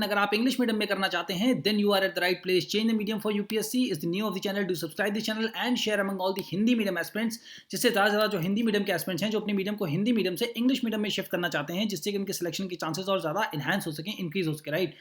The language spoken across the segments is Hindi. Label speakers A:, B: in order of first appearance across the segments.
A: अगर आप इंग्लिश मीडियम में करना चाहते हैं then you are at the right place. Change the medium for UPSC is the new of the channel. Do subscribe the channel and share among all the Hindi medium aspirants, जिससे ज़्यादा जो हिंदी मीडियम के एस्पिरेंट्स हैं जो अपने मीडियम को हिंदी मीडियम से इंग्लिश मीडियम में शिफ्ट करना चाहते हैं, जिससे कि उनके सिलेक्शन के चांसेस और ज़्यादा इन्हांस हो सकें, इंक्रीज हो सके. राइट,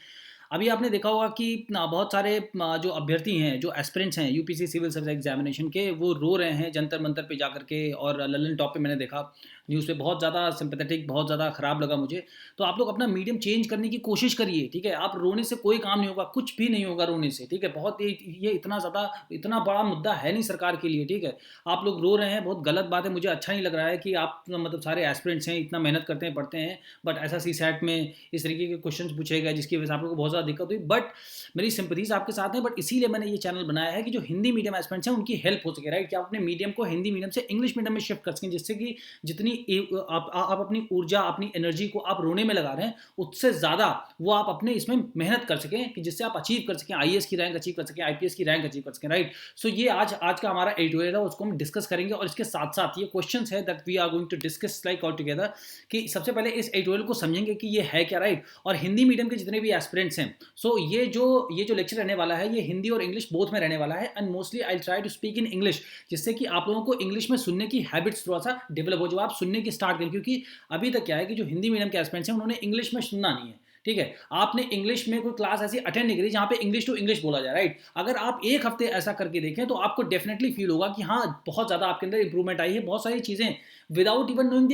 A: अभी आपने देखा होगा कि बहुत सारे जो अभ्यर्थी हैं, जो एस्पिरेंट्स हैं यूपीसी सिविल सर्विस एग्जामिनेशन के, वो रो रहे हैं जंतर मंतर पे जा करके. और ललन टॉप पे मैंने देखा न्यूज़ पे, बहुत ज़्यादा सिंपैथेटिक, बहुत ज़्यादा ख़राब लगा मुझे. तो आप लोग अपना मीडियम चेंज करने की कोशिश करिए, ठीक है. आप रोने से कोई काम नहीं होगा, कुछ भी नहीं होगा रोने से, ठीक है. बहुत ये इतना बड़ा मुद्दा है नहीं सरकार के लिए, ठीक है. आप लोग रो रहे हैं, बहुत गलत बात है. मुझे अच्छा नहीं लग रहा है कि आप मतलब सारे एस्पिरेंट्स हैं, इतना मेहनत करते हैं, पढ़ते हैं, बट ऐसा सी सैट में इस तरीके के क्वेश्चन पूछे गए जिसकी वजह से आप लोग को बहुत ज़्यादा दिक्कत हुई. बट मेरी सिंपथीज आपके साथ हैं, बट इसीलिए मैंने ये चैनल बनाया है कि जो हिंदी मीडियम एस्पिरेंट्स हैं उनकी हेल्प हो सके. राइट, कि आप अपने मीडियम को हिंदी मीडियम से इंग्लिश मीडियम में शिफ्ट कर सकें, जिससे कि जितनी आप अपनी ऊर्जा, अपनी एनर्जी को आप रोने में लगा रहे हैं, उससे ज़्यादा वो आप अपने इसमें मेहनत कर सकें, कि जिससे आप अचीव कर सकें, आईएएस की रैंक अचीव कर सकें, आईपीएस की रैंक अचीव कर सकें. राइट, सो ये आज का हमारा एडिटोरियल है, उसको हम डिस्कस करेंगे. और इसके साथ साथ ये क्वेश्चन है that we are going to discuss like all together, कि सबसे पहले इस एडिटोरियल को समझेंगे कि ये है क्या. राइट, और हिंदी मीडियम के जितने भी एस्पिरेंट्स हैं, सो ये जो लेक्चर रहने वाला है, ये हिंदी और इंग्लिश बोथ में रहने वाला है. And mostly I try to speak in English, जिससे कि आप लोगों को इंग्लिश में सुनने की हैबिट्स थोड़ा सा डेवलप हो, जो आप सुनने की स्टार्ट करें. क्योंकि अभी तक क्या है कि जो हिंदी मीडियम के एस्पिरेंट्स हैं उन्होंने इंग्लिश में सुनना नहीं है, ठीक है. आपने इंग्लिश में कोई क्लास ऐसी अटेंड नहीं करी जहां पे इंग्लिश टू इंग्लिश बोला जाए. राइट, अगर आप एक हफ्ते ऐसा करके देखें तो आपको डेफिनेटली फील होगा कि हाँ, बहुत ज़्यादा आपके अंदर इंप्रूवमेंट आई है. बहुत सारी चीज़ें without even knowing the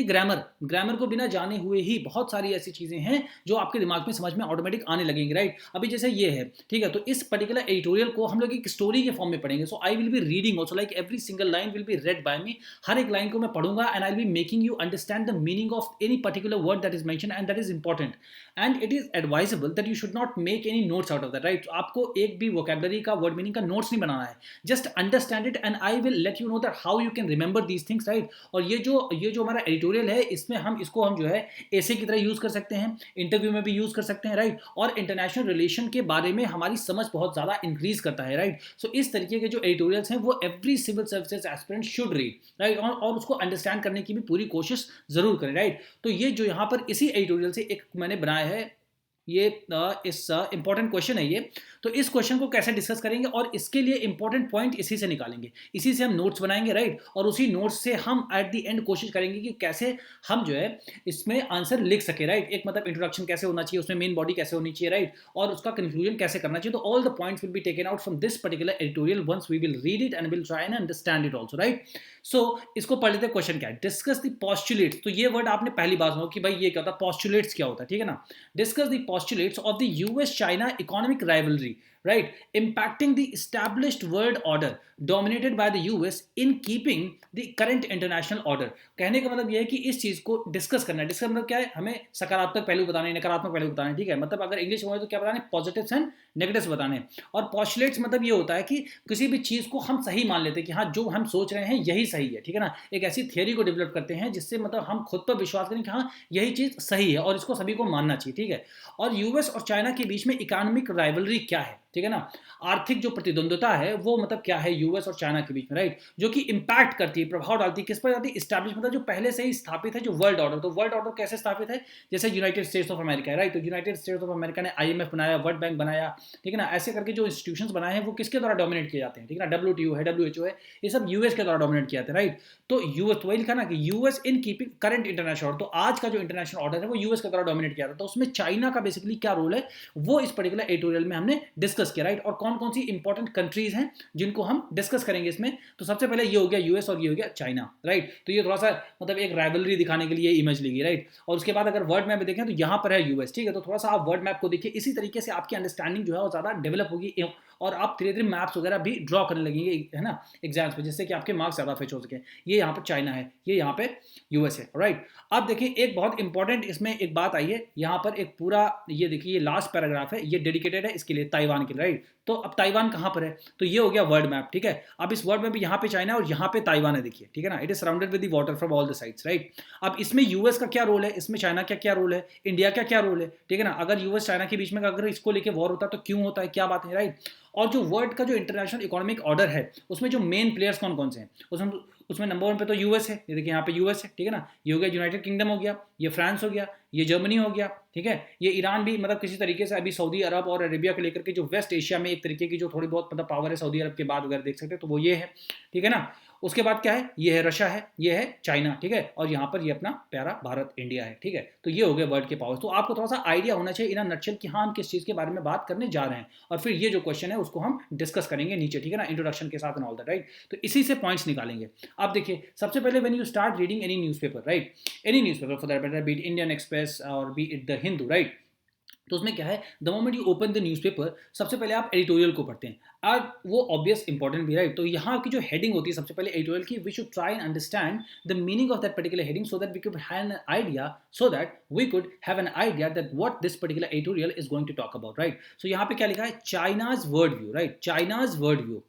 A: grammar को बिना जाने हुए ही बहुत सारी ऐसी चीज़ें हैं जो आपके दिमाग में समझ में ऑटोमेटिक आने लगेंगी. राइट, अभी जैसे ये है, ठीक है. तो इस पर्टिकुलर एडिटोरियल को हम लोग एक स्टोरी के फॉर्म में पढ़ेंगे. So I will be reading also, like every single line will be read by me. हर एक लाइन को मैं पढ़ूंगा and I will be making you understand the meaning of any particular word that is mention, and that is important. And it is advisable that you should not make any notes out of that. Right, आपको एक भी वोकैबुलरी का, वर्ड मीनिंग का नोट्स नहीं बनाना है. Just understand it and I will let you know that how you can remember these things. Right, और ये जो हमारा एडिटोरियल है, इसमें हम जो है ऐसे की तरह यूज कर सकते हैं, इंटरव्यू में भी यूज कर सकते हैं. राइट, और इंटरनेशनल रिलेशन के बारे में हमारी समझ बहुत ज्यादा इंक्रीज करता है. राइट, सो इस तरीके के जो एडिटोरियल्स हैं वो every civil services aspirant should read. Right, और उसको अंडरस्टैंड करने की भी पूरी कोशिश जरूर करें. राइट, तो ये जो यहाँ पर इसी एडिटोरियल से एक मैंने बनाया है, ये इस इंपॉर्टेंट क्वेश्चन है ये. तो इस क्वेश्चन को कैसे डिस्कस करेंगे और इसके लिए इंपॉर्टेंट पॉइंट इसी से निकालेंगे, इसी से हम नोट्स बनाएंगे. राइट, और उसी नोट्स से हम एट द एंड कोशिश करेंगे कि कैसे हम जो है इसमें आंसर लिख सके. राइट, एक मतलब इंट्रोडक्शन कैसे होना चाहिए, उसमें मेन बॉडी कैसे होनी चाहिए. राइट, और उसका कंक्लूजन कैसे करना चाहिए. तो all the points will be taken out from this particular editorial once we will read it and will try and understand it also. Right, so इसको पढ़ लेते हैं. क्वेश्चन क्या है? Discuss the postulates. तो ये वर्ड आपने पहली बार सुना कि भाई ये क्या होता है, पोस्टुलेट्स क्या होता है, ठीक है ना. Discuss the postulates of the US China economic rivalry, right, impacting the established world order dominated by the US in keeping the current international order. कहने का मतलब यह है कि इस चीज को डिस्कस करना है. डिस्कस मतलब क्या है, हमें सकारात्मक पहलू बताने, नकारात्मक पहलू बताने, ठीक है. मतलब अगर इंग्लिश में तो क्या बताने, पॉजिटिव्स एंड नेगेटिव्स बताने. और पोस्टुलेट्स मतलब ये होता है कि किसी भी चीज को हम सही मान लेते हैं कि हाँ, जो हम सोच रहे हैं यही सही है, ठीक है ना. एक ऐसी थियरी को डेवलप करते हैं जिससे मतलब हम खुद पर विश्वास करें कि हाँ, यही चीज सही है और इसको सभी को मानना चाहिए, ठीक है. और यूएस और चाइना के बीच में इकोनॉमिक राइवलरी क्या है, ठीक है ना. आर्थिक जो प्रतिद्वंद्विता है वो मतलब क्या है यूएस और चाइना के बीच में. राइट, जो कि इंपैक्ट करती है, प्रभाव डालती है, किस पर जाती है, एस्टैब्लिश मतलब जो पहले से ही स्थापित है, जो वर्ल्ड ऑर्डर. तो वर्ल्ड ऑर्डर कैसे स्थापित है, जैसे यूनाइटेड स्टेट्स ऑफ अमेरिका है. राइट, तो यूनाइटेड स्टेट्स ऑफ अमेरिका ने आईएमएफ बनाया, वर्ल्ड बैंक बनाया, ठीक है ना. ऐसे करके जो इंस्टीट्यूशंस बनाए हैं वो किसके द्वारा डोमिनेट किए जाते हैं, ठीक है ना. डब्ल्यूटीओ है, डब्ल्यूएचओ है, ये सब यूएस के द्वारा डोमिनेट किए जाते हैं. राइट, तो यूएस, तो वही लिखा ना कि US in keeping current international order. तो आज का जो इंटरनेशनल ऑर्डर है वो यूएस के द्वारा डोमिनेट किया जाता है. तो उसमें चाइना का बेसिकली क्या रोल है वो इस पर्टिकुलर एडिटोरियल में हमने डिस्कस किया. राइट, और कौन कौन सी इंपॉर्टेंट कंट्रीज हैं जिनको हम डिस्कस करेंगे इसमें. तो सबसे पहले ये हो गया यूएस और ये हो गया चाइना. राइट, तो ये थोड़ा सा मतलब एक राइवलरी दिखाने के लिए इमेज ली गई. राइट, और उसके बाद अगर वर्ड मैप देखें तो यहाँ पर है यूएस, ठीक है. तो थोड़ा सा आप वर्ड मैप को देखिए, इसी तरीके से आपकी अंडरस्टैंडिंग जो है वो ज़्यादा डेवलप होगी और आप धीरे धीरे मैप्स वगैरह भी ड्रॉ करने लगेंगे, है ना, एग्जाम्स में, जिससे कि आपके मार्क्स ज़्यादा फेच हो सके. ये यहाँ पर चाइना है, ये यहाँ पे यूएस है. राइट, अब देखिए एक बहुत इंपॉर्टेंट इसमें एक बात आई है, यहाँ पर एक पूरा ये देखिए, ये लास्ट पैराग्राफ है, ये डेडिकेटेड है इसके लिए, ताइवान के लिए. राइट, तो अब ताइवान कहाँ पर है, तो ये हो गया वर्ल्ड मैप, ठीक है. अब इस वर्ल्ड मैप यहाँ पे चाइना और यहाँ पे ताइवान है, देखिए, ठीक है ना. It is surrounded with the water from all the sides. Right, अब इसमें यूएस का क्या रोल है, इसमें चाइना का क्या रोल है, इंडिया का क्या रोल है, ठीक है ना. अगर यूएस चाइना के बीच में अगर इसको लेके वॉर होता है तो क्यों होता है, क्या बात है. राइट, और जो वर्ल्ड का जो इंटरनेशनल इकोनॉमिक ऑर्डर है उसमें जो मेन प्लेयर्स कौन कौन से हैं, उसमें नंबर 1 पे तो यूएस है, ये देखिए यहाँ पे यूएस है, ठीक है ना. ये हो गया यूनाइटेड किंगडम हो गया, ये फ्रांस हो गया, ये जर्मनी हो गया, ठीक है, ये ईरान भी मतलब किसी तरीके से अभी सऊदी अरब और अरेबिया को लेकर के जो वेस्ट एशिया में एक तरीके की जो थोड़ी बहुत मतलब पावर है सऊदी अरब के बाद वगैरह देख सकते हैं, तो वो ये है, ठीक है ना। उसके बाद क्या है, ये है रशिया है, ये है चाइना, ठीक है, और यहाँ पर ये अपना प्यारा भारत इंडिया है, ठीक है। तो ये हो गए वर्ल्ड के पावर्स। तो आपको थोड़ा सा आइडिया होना चाहिए इन अ नटशेल कि हाँ हम किस चीज़ के बारे में बात करने जा रहे हैं, और फिर ये जो क्वेश्चन है उसको हम डिस्कस करेंगे नीचे, ठीक है ना, इंट्रोडक्शन के साथ एंड ऑल दैट, राइट। तो इसी से पॉइंट्स निकालेंगे। अब देखिए सबसे पहले when you start reading any newspaper, right, any newspaper for that matter, be it Indian Express और be it the Hindu, right, तो उसमें क्या है, the moment you open the newspaper सबसे पहले आप एडिटोरियल को पढ़ते हैं, और वो ऑब्वियस इंपॉर्टेंट भी, राइट। तो यहाँ की जो हेडिंग होती है सबसे पहले एडिटोरियल की, we should try and understand the meaning of that particular heading so that we could have an idea, so that we could have an idea that what this particular editorial is going to talk about, right. So यहाँ पे क्या लिखा है, China's world view, right, China's world view.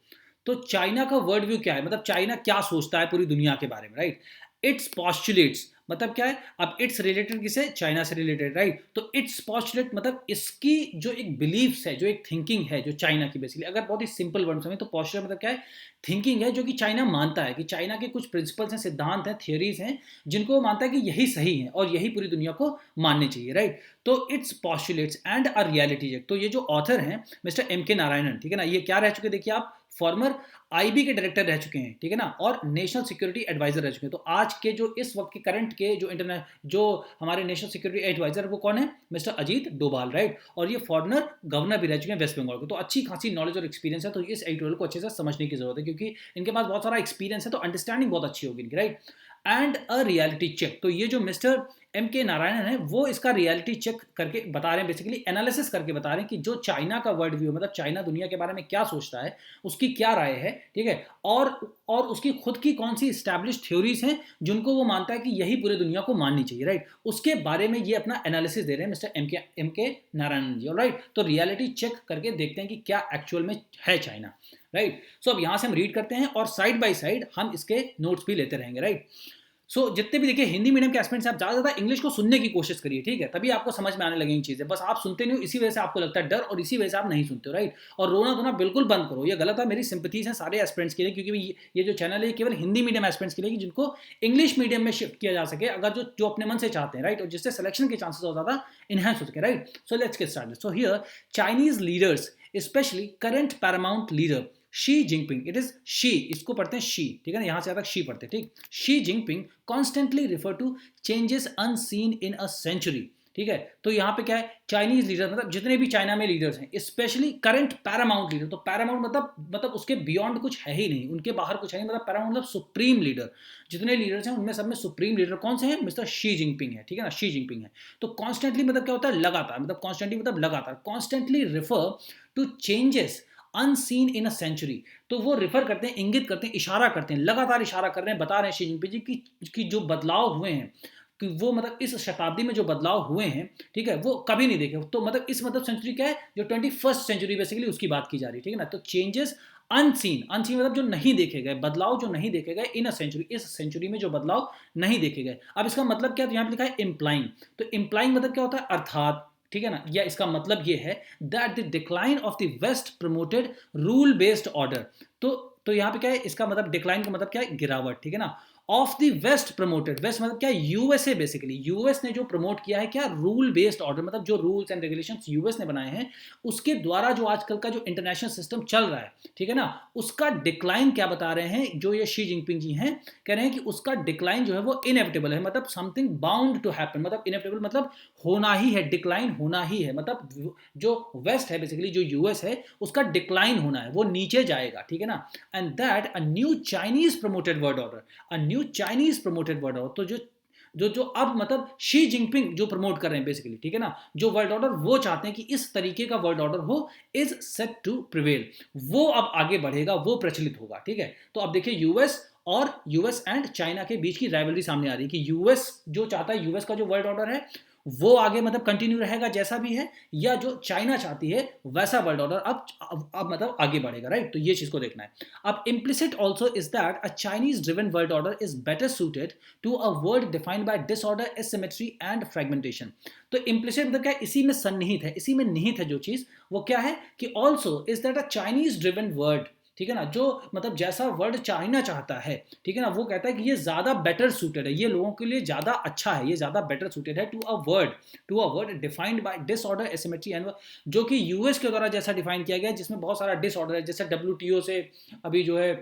A: तो चाइना का वर्ल्ड व्यू क्या है, मतलब चाइना क्या सोचता है पूरी दुनिया के बारे में, राइट। इट्स पॉस्टुलेट्स मतलब क्या है, अब इट्स रिलेटेड किसे, चाइना से रिलेटेड, राइट। तो इट्स पॉस्टुलेट मतलब इसकी जो एक बिलीफ्स है, जो एक थिंकिंग है जो चाइना की, बेसिकली अगर बहुत ही सिंपल वर्ड्स में, तो पॉस्टुलेट मतलब क्या है, थिंकिंग है जो कि चाइना मानता है कि चाइना के कुछ प्रिंसिपल्स हैं, सिद्धांत हैं, थियोरीज हैं, जिनको वो मानता है कि यही सही है और यही पूरी दुनिया को माननी चाहिए, राइट। तो its postulates and a reality check. तो ये जो ऑथर हैं मिस्टर एम के नारायणन, ठीक है ना, ये क्या रह चुके, देखिए आप फॉर्मर आईबी के डायरेक्टर रह चुके हैं, ठीक है ना, और नेशनल सिक्योरिटी एडवाइजर रह चुके हैं। तो आज के जो इस वक्त के करंट के जो इंटरनेट जो हमारे नेशनल सिक्योरिटी एडवाइजर वो कौन है, मिस्टर अजीत डोभाल, राइट। और ये फॉरनर गवर्नर भी रह चुके हैं वेस्ट बंगाल के। तो अच्छी खासी नॉलेज और एक्सपीरियंस है, तो इस एडिटोरियल को अच्छे से समझने की जरूरत है, क्योंकि इनके पास बहुत सारा एक्सपीरियंस है, तो अंडरस्टैंडिंग बहुत अच्छी होगी इनकी, right. And a reality check, तो ये जो मिस्टर एम के नारायणन है वो इसका रियलिटी चेक करके बता रहे हैं, बेसिकली एनालिसिस करके बता रहे हैं कि जो चाइना का वर्ल्ड व्यू, मतलब चाइना दुनिया के बारे में क्या सोचता है, उसकी क्या राय है, ठीक है, और उसकी खुद की कौन सी स्टैब्लिश थ्योरीज हैं जिनको वो मानता है कि यही पूरी दुनिया को माननी चाहिए, राइट। उसके बारे में ये अपना एनालिसिस दे रहे हैं मिस्टर एम के नारायणन जी, राइट। तो रियलिटी चेक करके देखते हैं कि क्या एक्चुअल में है चाइना, राइट। सो अब यहां से हम रीड करते हैं और साइड बाय साइड हम इसके नोट्स भी लेते रहेंगे, राइट। सो जितने भी देखिए हिंदी मीडियम के एस्पिरेंट्स हैं, आप ज़्यादा इंग्लिश को सुनने की कोशिश करिए, ठीक है, तभी आपको समझ में आने लगेंगी चीज़ें। बस आप सुनते नहीं हो, इसी वजह से आपको लगता है डर, और इसी वजह से आप नहीं सुनते हो, राइट। और रोना धोना बिल्कुल बंद करो, ये गलत है। मेरी सिंपथीज हैं सारे एस्पिरेंट्स के लिए, क्योंकि ये जो चैनल है केवल हिंदी मीडियम एस्पिरेंट्स के लिए, जिनको इंग्लिश मीडियम में शिफ्ट किया जा सके, अगर जो अपने मन से चाहते हैं, राइट, और जिससे सिलेक्शन के चांसेस और ज़्यादा इनहेंस हो सके, right. So let's get started. So here Chinese leaders, specially current Paramount leader Xi Jinping, it is she, इसको पढ़ते हैं शी, ठीक है ना, यहां से तक शी पढ़ते हैं, ठीक। Xi Jinping constantly refer to changes unseen in a century, ठीक है। तो यहाँ पे क्या है, चाइनीज लीडर मतलब जितने भी चाइना में लीडर्स हैं, स्पेशली करंट पैरामाउंट लीडर। तो पैरामाउंट मतलब उसके बियॉन्ड कुछ है ही नहीं, उनके बाहर कुछ है नहीं, मतलब पैरामाउंट मतलब सुप्रीम लीडर। जितने लीडर्स हैं उनमें सब में सुप्रीम लीडर कौन से हैं, मिस्टर शी जिनपिंग है, ठीक है ना, शी जिनपिंग है। तो कॉन्स्टेंटली मतलब क्या होता है, लगातार, मतलब कॉन्स्टेंटली मतलब लगातार, constantly refer to changes unseen in a century. तो वो रिफर करते हैं, इंगित करते हैं, इशारा करते हैं, लगातार इशारा कर रहे हैं, बता रहे हैं शी जिनपिंग जी कि जो बदलाव हुए हैं, कि वो मतलब इस शताब्दी में जो बदलाव हुए हैं, ठीक है, वो कभी नहीं देखे। तो मतलब इस मतलब सेंचुरी क्या है, जो 21st सेंचुरी बेसिकली उसकी बात की जा रही है, ठीक है ना। तो चेंजेस अनसीन, अनसीन मतलब जो नहीं देखे गए, बदलाव जो नहीं देखे गए, इन अ सेंचुरी, इस सेंचुरी में जो बदलाव नहीं देखे गए। अब इसका मतलब क्या, तो यहाँ पे लिखा है इम्प्लाइंग। तो इम्प्लाइंग मतलब क्या होता है, अर्थात, ठीक है ना, या इसका मतलब ये है that the decline of the West promoted rule based order. तो यहाँ पे क्या है, इसका मतलब डिक्लाइन का मतलब क्या है, गिरावट, ठीक है ना। Of the West promoted, West मतलब क्या, यूएसए, बेसिकली यूएस ने जो प्रमोट किया है क्या, रूल बेस्ड ऑर्डर, मतलब जो रूल्स एंड रेगुलेशंस यूएस ने बनाए हैं, उसके द्वारा जो आजकल का जो इंटरनेशनल सिस्टम चल रहा है, ठीक है ना, उसका डिक्लाइन क्या बता रहे हैं, जो ये शी जिनपिंग जी हैं, कह रहे हैं कि उसका डिक्लाइन जो है वो इनएविटेबल है, मतलब समथिंग बाउंड टू हैपन, मतलब इनएविटेबल मतलब होना ही है, डिक्लाइन होना ही है, मतलब जो वेस्ट है बेसिकली, जो यूएस है, उसका डिक्लाइन होना है, वो नीचे जाएगा, ठीक है ना। And that a new Chinese promoted world order, a new Chinese promoted world order, तो जो अब मतलब शी जिनपिंग जो प्रमोट कर रहे हैं बेसिकली, ठीक है ना, जो वर्ल्ड ऑर्डर वो चाहते हैं कि इस तरीके का वर्ल्ड ऑर्डर हो, इज सेट टू प्रिवेल, वो अब आगे बढ़ेगा, वो प्रचलित होगा, ठीक है। तो अब देखिए यूएस एंड चाइना के बीच की राइवलरी सामने आ रही है कि यूएस जो चाहता है, यूएस का जो वर्ल्ड ऑर्डर है वो आगे मतलब कंटिन्यू रहेगा जैसा भी है, या जो चाइना चाहती है वैसा वर्ल्ड ऑर्डर अब मतलब आगे बढ़ेगा, राइट। तो ये चीज को देखना है। अब implicit also is that a Chinese driven world order is better suited to a world defined by disorder, asymmetry and fragmentation. तो इम्प्लिसिट मतलब क्या, इसी में सन्निहित है, इसी में निहित है जो चीज, वो क्या है कि also is that a Chinese driven world, ठीक है ना, जो मतलब जैसा वर्ल्ड चाइना चाहता है, ठीक है ना, वो कहता है कि ये ज़्यादा बेटर सूटेड है, ये लोगों के लिए ज़्यादा अच्छा है, ये ज़्यादा बेटर सूटेड है to a world defined by disorder, asymmetry and, जो कि यूएस के द्वारा जैसा डिफाइन किया गया है, जिसमें बहुत सारा डिसऑर्डर है, जैसे डब्ल्यूटीओ से अभी जो है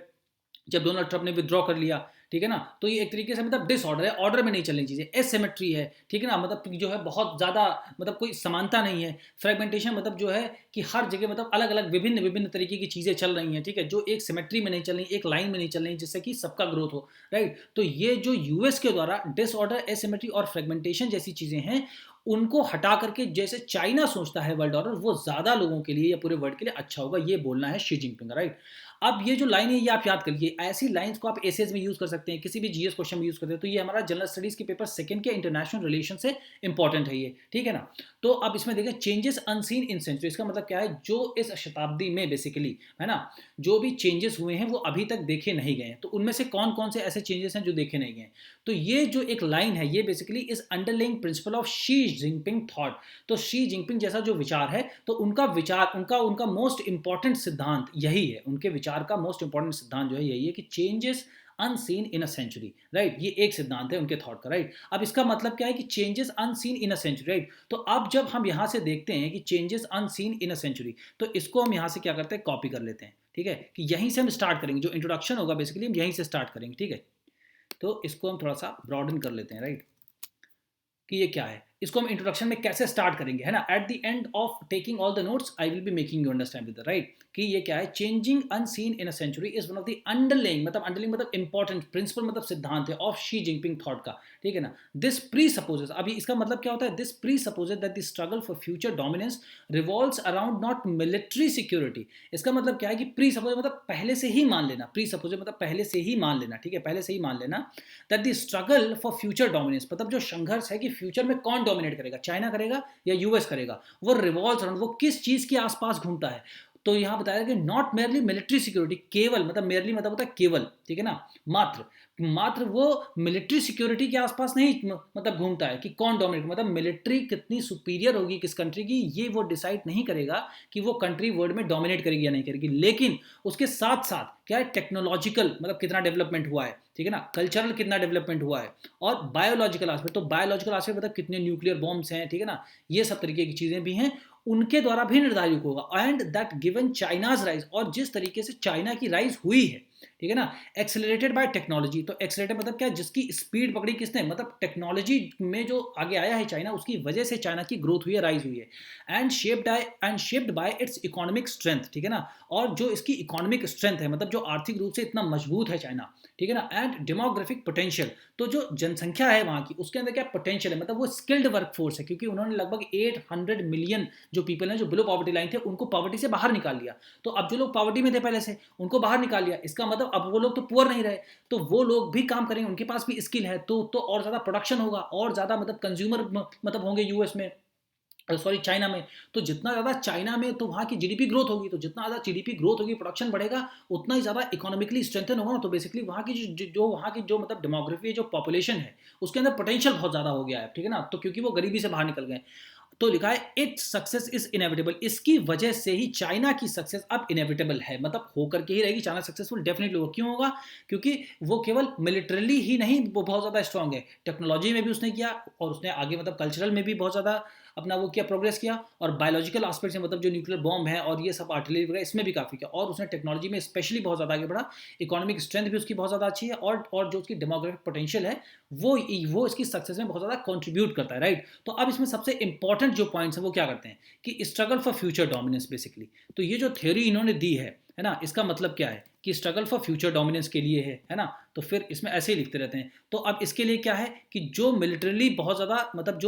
A: जब डोनाल्ड ट्रंप ने विद्रॉ कर लिया, ठीक है ना, तो ये एक तरीके से मतलब डिसऑर्डर है, ऑर्डर में नहीं चलनी चीज़ें, एसिमेट्री है, ठीक है ना, मतलब जो है बहुत ज़्यादा मतलब कोई समानता नहीं है, फ्रेगमेंटेशन मतलब जो है कि हर जगह मतलब अलग अलग विभिन्न विभिन्न तरीके की चीज़ें चल रही हैं, ठीक है, जो एक सिमेट्री में नहीं चल रही, एक लाइन में नहीं चल रही, जिससे कि सबका ग्रोथ हो, राइट। तो ये जो यूएस के द्वारा डिसऑर्डर, एसिमेट्री और फ्रेगमेंटेशन जैसी चीज़ें हैं, उनको हटा करके जैसे चाइना सोचता है वर्ल्ड ऑर्डर, वो ज़्यादा लोगों के लिए या पूरे वर्ल्ड के लिए अच्छा होगा, ये बोलना है शी जिनपिंग, राइट। अब ये जो लाइन है ये आप याद करिए, ऐसी लाइंस को आप एसेज में यूज कर सकते हैं, किसी भी जीएस क्वेश्चन में यूज करते हैं, तो ये हमारा जनरल स्टडीज के पेपर सेकंड के इंटरनेशनल रिलेशन से इंपॉर्टेंट है ये, ठीक है ना। तो अब इसमें देखें चेंजेस अनसीन इन सेंचुरी, इसका मतलब क्या है, जो इस शताब्दी में बेसिकली है ना, जो भी चेंजेस हुए हैं वो अभी तक देखे नहीं गए हैं, तो उनमें से कौन कौन से ऐसे चेंजेस हैं जो देखे नहीं गए। तो ये जो एक लाइन है ये basically is underlying principle of Xi Jinping thought. तो शी जिनपिंग जैसा जो विचार है, तो उनका विचार, उनका उनका मोस्ट इंपॉर्टेंट सिद्धांत यही है, उनके विचार का मोस्ट इंपॉर्टेंट सिद्धांत जो है यही है कि changes unseen in a century, right. ये एक सिद्धांत है उनके थॉट का, राइट। अब इसका मतलब क्या है कि changes unseen in a century, right. तो अब जब हम यहां से देखते हैं कि changes unseen in a century, तो इसको हम यहां से क्या करते हैं, कॉपी कर लेते हैं, ठीक है, कि यहीं से हम स्टार्ट करेंगे, जो इंट्रोडक्शन होगा बेसिकली हम यहीं से स्टार्ट करेंगे, ठीक है। तो इसको हम थोड़ा सा ब्रॉडन कर लेते हैं, राइट, कि ये क्या है, इसको हम इंट्रोडक्शन में कैसे स्टार्ट करेंगे, है ना। At the end of taking all the notes I will be making you understand with, right, कि ये क्या है, changing unseen in a century is one of the underlying मतलब इंपॉर्टेंट प्रिंसिपल मतलब सिद्धांत है ऑफ शी जिनपिंग थॉट का, ठीक है ना। दिस प्री सपोजेस, अभी इसका मतलब क्या होता है, this presupposes that the struggle for future dominance revolves around not military security. इसका मतलब क्या है कि प्री सपोज मतलब पहले से ही मान लेना, प्री सपोज मतलब पहले से ही मान लेना, ठीक है, पहले से ही मान लेना that the struggle for future dominance, मतलब जो संघर्ष है कि फ्यूचर में कौन डोमिनेट करेगा, चाइना करेगा या यूएस करेगा, वो रिवॉल्व अराउंड, वो किस चीज के आसपास घूमता है। तो यहां बताया कि नॉट मेयरली मिलिट्री सिक्योरिटी, केवल मतलब मेयरली मतलब होता है केवल, ठीक है ना, मात्र मात्र वो मिलिट्री सिक्योरिटी के आसपास नहीं मतलब घूमता है कि कौन डोमिनेट, मतलब मिलिट्री कितनी सुपीरियर होगी किस कंट्री की, ये वो डिसाइड नहीं करेगा कि वो कंट्री वर्ल्ड में डोमिनेट करेगी या नहीं करेगी, लेकिन उसके साथ साथ क्या है, टेक्नोलॉजिकल मतलब कितना डेवलपमेंट हुआ है, ठीक है ना, कल्चरल कितना डेवलपमेंट हुआ है, और बायोलॉजिकल आस्पेक्ट, तो बायोलॉजिकल आस्पेक्ट मतलब कितने न्यूक्लियर बॉम्ब्स हैं, ठीक है ना, ये सब तरीके की चीजें भी हैं, उनके द्वारा भी निर्धारित होगा। And that given China's rise, और जिस तरीके से चाइना की राइज हुई है, ठीक है ना, एक्सेलरेटेड बाय टेक्नोलॉजी, तो एक्सेलरेटेड मतलब क्या, जिसकी स्पीड पकड़ी किसने, मतलब टेक्नोलॉजी में जो आगे आया है चाइना, उसकी वजह से चाइना की ग्रोथ हुई है, राइज हुई है। And shaped by it's economic strength, ठीक है ना, और जो इसकी इकोनॉमिक स्ट्रेंथ है, मतलब जो आर्थिक रूप से इतना मजबूत है चाइना, ठीक है ना, एंड डेमोग्राफिक पोटेंशियल, तो जो जनसंख्या है वहां की, उसके अंदर क्या पोटेंशियल है, मतलब वो स्किल्ड वर्कफोर्स है, क्योंकि उन्होंने लगभग 800 मिलियन जो पीपल हैं जो बिलो पॉवर्टी लाइन थे, उनको पॉवर्टी से बाहर निकाल लिया। तो अब जो लोग पॉवर्टी में थे पहले से, उनको बाहर निकाल लिया, इसका मतलब अब वो लोग तो पुअर नहीं रहे, तो वो लोग भी काम करेंगे, उनके पास भी स्किल है, तो और ज्यादा प्रोडक्शन होगा, और ज्यादा मतलब कंज्यूमर मतलब होंगे यूएस में, सॉरी चाइना में। तो जितना ज़्यादा चाइना में तो वहाँ की जीडीपी ग्रोथ होगी, तो जितना ज़्यादा जीडीपी ग्रोथ होगी, प्रोडक्शन बढ़ेगा, उतना ही ज़्यादा इकोनॉमिकली स्ट्रेंथन होगा ना। तो बेसिकली वहाँ की जो वहाँ की जो मतलब डेमोग्राफी जो पॉपुलेशन है, उसके अंदर पोटेंशियल बहुत ज़्यादा हो गया है, ठीक है ना, तो क्योंकि वो गरीबी से बाहर निकल गए। तो लिखा है इट सक्सेस इज इनएविटेबल, इसकी वजह से ही चाइना की सक्सेस अब इनएविटेबल है, मतलब होकर के ही रहेगी, चाइना सक्सेसफुल डेफिनेटली होगा। क्यों होगा, क्योंकि वो केवल मिलिटरली ही नहीं, वो बहुत ज़्यादा स्ट्रांग है, टेक्नोलॉजी में भी उसने किया, और उसने आगे मतलब कल्चरल में भी बहुत ज़्यादा अपना वो किया, प्रोग्रेस किया, और बायोलॉजिकल आस्पेक्ट से मतलब जो न्यूक्लियर बॉम्ब है और ये सब आर्टिलरी वगैरह, इसमें भी काफ़ी किया, और उसने टेक्नोलॉजी में स्पेशली बहुत ज़्यादा आगे बढ़ा, इकोनॉमिक स्ट्रेंथ भी उसकी बहुत ज़्यादा अच्छी है, और जो उसकी डेमोग्राफिक पोटेंशियल है वो इसकी सक्सेस में बहुत ज़्यादा कंट्रीब्यूट करता है, राइट। तो अब इसमें सबसे इंपॉर्टेंट जो पॉइंट्स हैं वो क्या करते हैं कि struggle for future dominance basically, तो ये जो थ्योरी इन्होंने दी है ना, इसका मतलब क्या है कि स्ट्रगल फॉर फ्यूचर डोमिनेंस के लिए है ना। तो फिर इसमें ऐसे ही लिखते रहते हैं। तो अब इसके लिए क्या है कि जो मिलिटरली बहुत ज़्यादा मतलब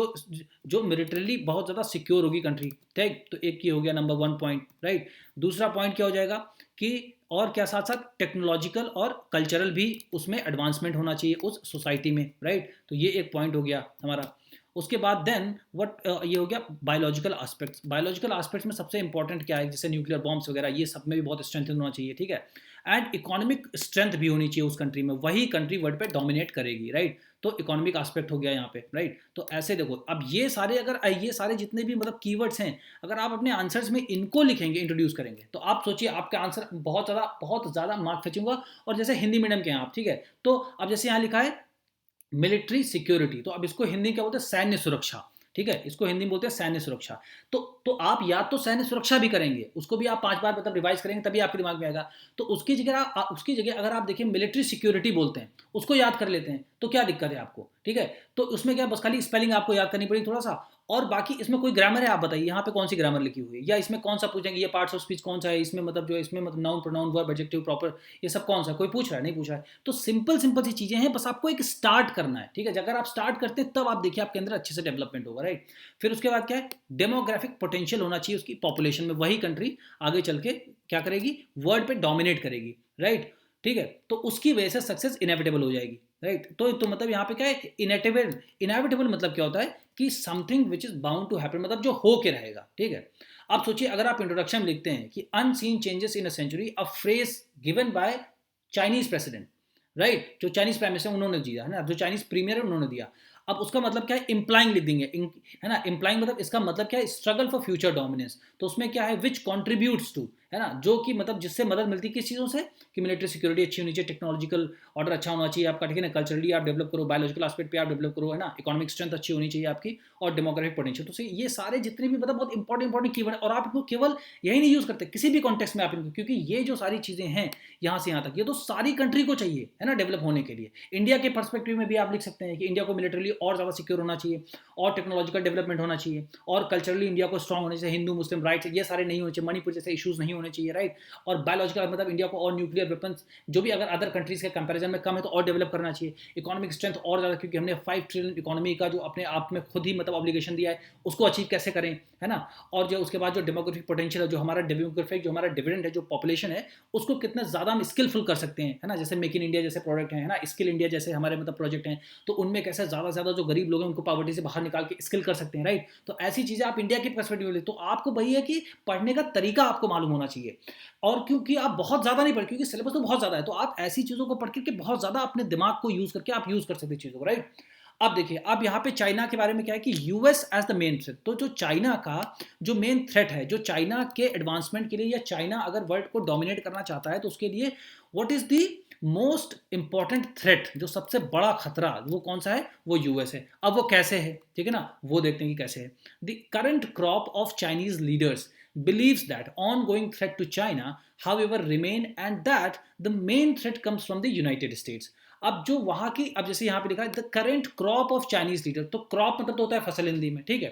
A: जो मिलिटरली बहुत ज़्यादा सिक्योर होगी कंट्री, ठीक, तो एक ये हो गया नंबर 1 पॉइंट, राइट। दूसरा पॉइंट क्या हो जाएगा कि और क्या, साथ साथ टेक्नोलॉजिकल और कल्चरल भी उसमें एडवांसमेंट होना चाहिए उस सोसाइटी में, राइट। तो ये एक पॉइंट हो गया हमारा। उसके बाद देन व्हाट ये हो गया बायोलॉजिकल एस्पेक्ट्स। बायोलॉजिकल एस्पेक्ट्स में सबसे इंपॉर्टेंट क्या है, जैसे न्यूक्लियर बॉम्ब्स वगैरह, ये सब में भी बहुत स्ट्रेंथ होना चाहिए, ठीक है। एंड इकोनॉमिक स्ट्रेंथ भी होनी चाहिए उस कंट्री में, वही कंट्री वर्ल्ड पे डोमिनेट करेगी, राइट। तो इकोनॉमिक एस्पेक्ट हो गया यहाँ पे, राइट। तो ऐसे देखो, अब ये सारे अगर ये सारे जितने भी मतलब कीवर्ड्स हैं, अगर आप अपने आंसर्स में इनको लिखेंगे, इंट्रोड्यूस करेंगे, तो आप सोचिए आपका आंसर बहुत ज़्यादा मार्क खींचूंगा। और जैसे हिंदी मीडियम के हैं आप, ठीक है, तो अब जैसे यहाँ लिखा है मिलिट्री सिक्योरिटी, तो अब इसको हिंदी क्या बोलते हैं, सैन्य सुरक्षा, ठीक है, इसको हिंदी में बोलते हैं सैन्य सुरक्षा। तो आप या तो सैन्य सुरक्षा भी करेंगे, उसको भी आप 5 बार मतलब रिवाइज करेंगे, तभी आपके दिमाग में आएगा। तो उसकी जगह अगर आप देखिए मिलिट्री सिक्योरिटी बोलते हैं, उसको याद कर लेते हैं, तो क्या दिक्कत है आपको, ठीक है। तो उसमें क्या, बस खाली स्पेलिंग आपको याद करनी पड़ेगी थोड़ा सा, और बाकी इसमें कोई ग्रामर है, आप बताइए यहाँ पे कौन सी ग्रामर लिखी हुई है, या इसमें कौन सा पूछेंगे, ये पार्ट्स ऑफ स्पीच कौन सा है, इसमें मतलब जो इसमें मतलब noun pronoun verb adjective proper, ये सब कौन सा, कोई पूछ रहा है, नहीं पूछ रहा है। तो सिंपल सिंपल सी चीजें हैं, बस आपको एक स्टार्ट करना है, ठीक है। अगर आप स्टार्ट करते हैं तब आप देखिए आपके अंदर अच्छे से डेवलपमेंट होगा, राइट। फिर उसके बाद क्या है, डेमोग्राफिक पोटेंशियल होना चाहिए उसकी पॉपुलेशन में, वही कंट्री आगे चल के क्या करेगी, वर्ल्ड पे डोमिनेट करेगी, राइट, ठीक है। तो उसकी वजह से सक्सेस इनएविटेबल हो जाएगी, राइट। तो मतलब यहाँ पे क्या है, इनएविटेबल मतलब क्या होता है कि something which is bound to happen, मतलब जो हो के रहेगा, ठीक है। आप सोचिए अगर आप इंट्रोडक्शन में लिखते हैं कि unseen changes in a century, a phrase given by Chinese president, right, जो चाइनीज प्राइम मिनिस्टर उन्होंने दिया है ना, जो चाइनीज प्रीमियर है उन्होंने दिया। अब उसका मतलब क्या है, इंप्लाइंग लिख देंगे, है ना, इंप्लाइंग मतलब इसका मतलब क्या है, स्ट्रगल फॉर फ्यूचर डोमिनेंस। तो उसमें क्या है, विच कॉन्ट्रीब्यूट्स टू, है ना, जो कि मतलब जिससे मदद मिलती है किस चीज़ों से, कि मिलिट्री सिक्योरिटी अच्छी होनी चाहिए, टेक्नोलॉजिकल ऑर्डर अच्छा होना चाहिए आपका, ठीक है ना, कल्चरली आप डेवलप करो, बायोलॉजिकल एस्पेक्ट पे आप डेवलप करो, है ना, इकोनॉमिक स्ट्रेंथ अच्छी होनी चाहिए आपकी, और डेमोग्राफिक पोटेंशियल। तो ये सारे जितने भी मतलब बहुत इंपॉर्टेंट कीवर्ड है, और आप इनको केवल यही नहीं यूज़ करते, किसी भी कॉन्टेक्स्ट में आप इनको, क्योंकि ये जो सारी चीज़ें हैं यहाँ से यहाँ तक, ये तो सारी कंट्री को चाहिए, है ना, डेवलप होने के लिए। इंडिया के पर्सपेक्टिव में भी आप लिख सकते हैं कि इंडिया को मिलिटरली और ज़्यादा सिक्योर होना चाहिए, और टेक्नोलॉजिकल डेवलपमेंट होना चाहिए, और कल्चरली इंडिया को स्ट्रॉन्ग होने चाहिए, हिंदू मुस्लिम राइट्स ये सारे नहीं होने चाहिए, मणिपुर जैसे इशूज़ नहीं होने चाहिए, राइट। और बायोलॉजिकल मतलब इंडिया को और न्यूक्लियर वेपन्स जो भी अगर अदर कंट्रीज के कंपैरिजन में कम है तो और डेवलप करना चाहिए। इकोनॉमिक स्ट्रेंथ और ज़्यादा, क्योंकि हमने 5 ट्रिलियन इकोनॉमी का जो अपने आप में खुद ही मतलब ऑब्लिगेशन दिया है, उसको अचीव कैसे करें, है ना। और जो उसके बाद जो डेमोग्राफिक पोटेंशियल है, जो हमारा डेमोग्राफिक जो हमारा डिविडेंड है, जो पॉपुलेशन है, उसको कितना ज़्यादा हम स्किलफुल कर सकते हैं, है ना, जैसे मेक इन इंडिया जैसे प्रोडक्ट है ना, स्किल इंडिया जैसे हमारे मतलब प्रोजेक्ट हैं, तो उनमें कैसे ज़्यादा से ज़्यादा जो गरीब लोग हैं उनको पॉवर्टी से बाहर निकाल के स्किल कर सकते हैं, राइट। तो ऐसी चीज़ें आप इंडिया के पर्सपेक्टिव में, तो आपको वही है कि पढ़ने का तरीका आपको मालूम होना चाहिए। और क्योंकि आप बहुत ज़्यादा नहीं पढ़, क्योंकि सिलेबस तो बहुत ज़्यादा है, तो आप ऐसी चीज़ों को पढ़ करके बहुत ज़्यादा अपने दिमाग को यूज़ करके आप यूज़ कर सकते हैं चीज़ों को, राइट। अब देखिए, अब यहाँ पे चाइना के बारे में क्या है कि US as the main threat, तो जो चाइना का जो मेन थ्रेट है, जो चाइना के एडवांसमेंट के लिए, या चाइना अगर वर्ल्ड को डोमिनेट करना चाहता है तो उसके लिए what is the most important threat, जो सबसे बड़ा खतरा वो कौन सा है, वो यूएस है। अब वो कैसे है, ठीक है ना, वो देखते हैं कि कैसे है। The current crop of Chinese leaders believes that ongoing threat to China, however, remain, and that the main threat comes from the United States. अब जो वहां की, अब जैसे यहाँ पे लिखा है the current crop of Chinese leader, तो क्रॉप मतलब तो होता है फसल हिंदी में, ठीक है।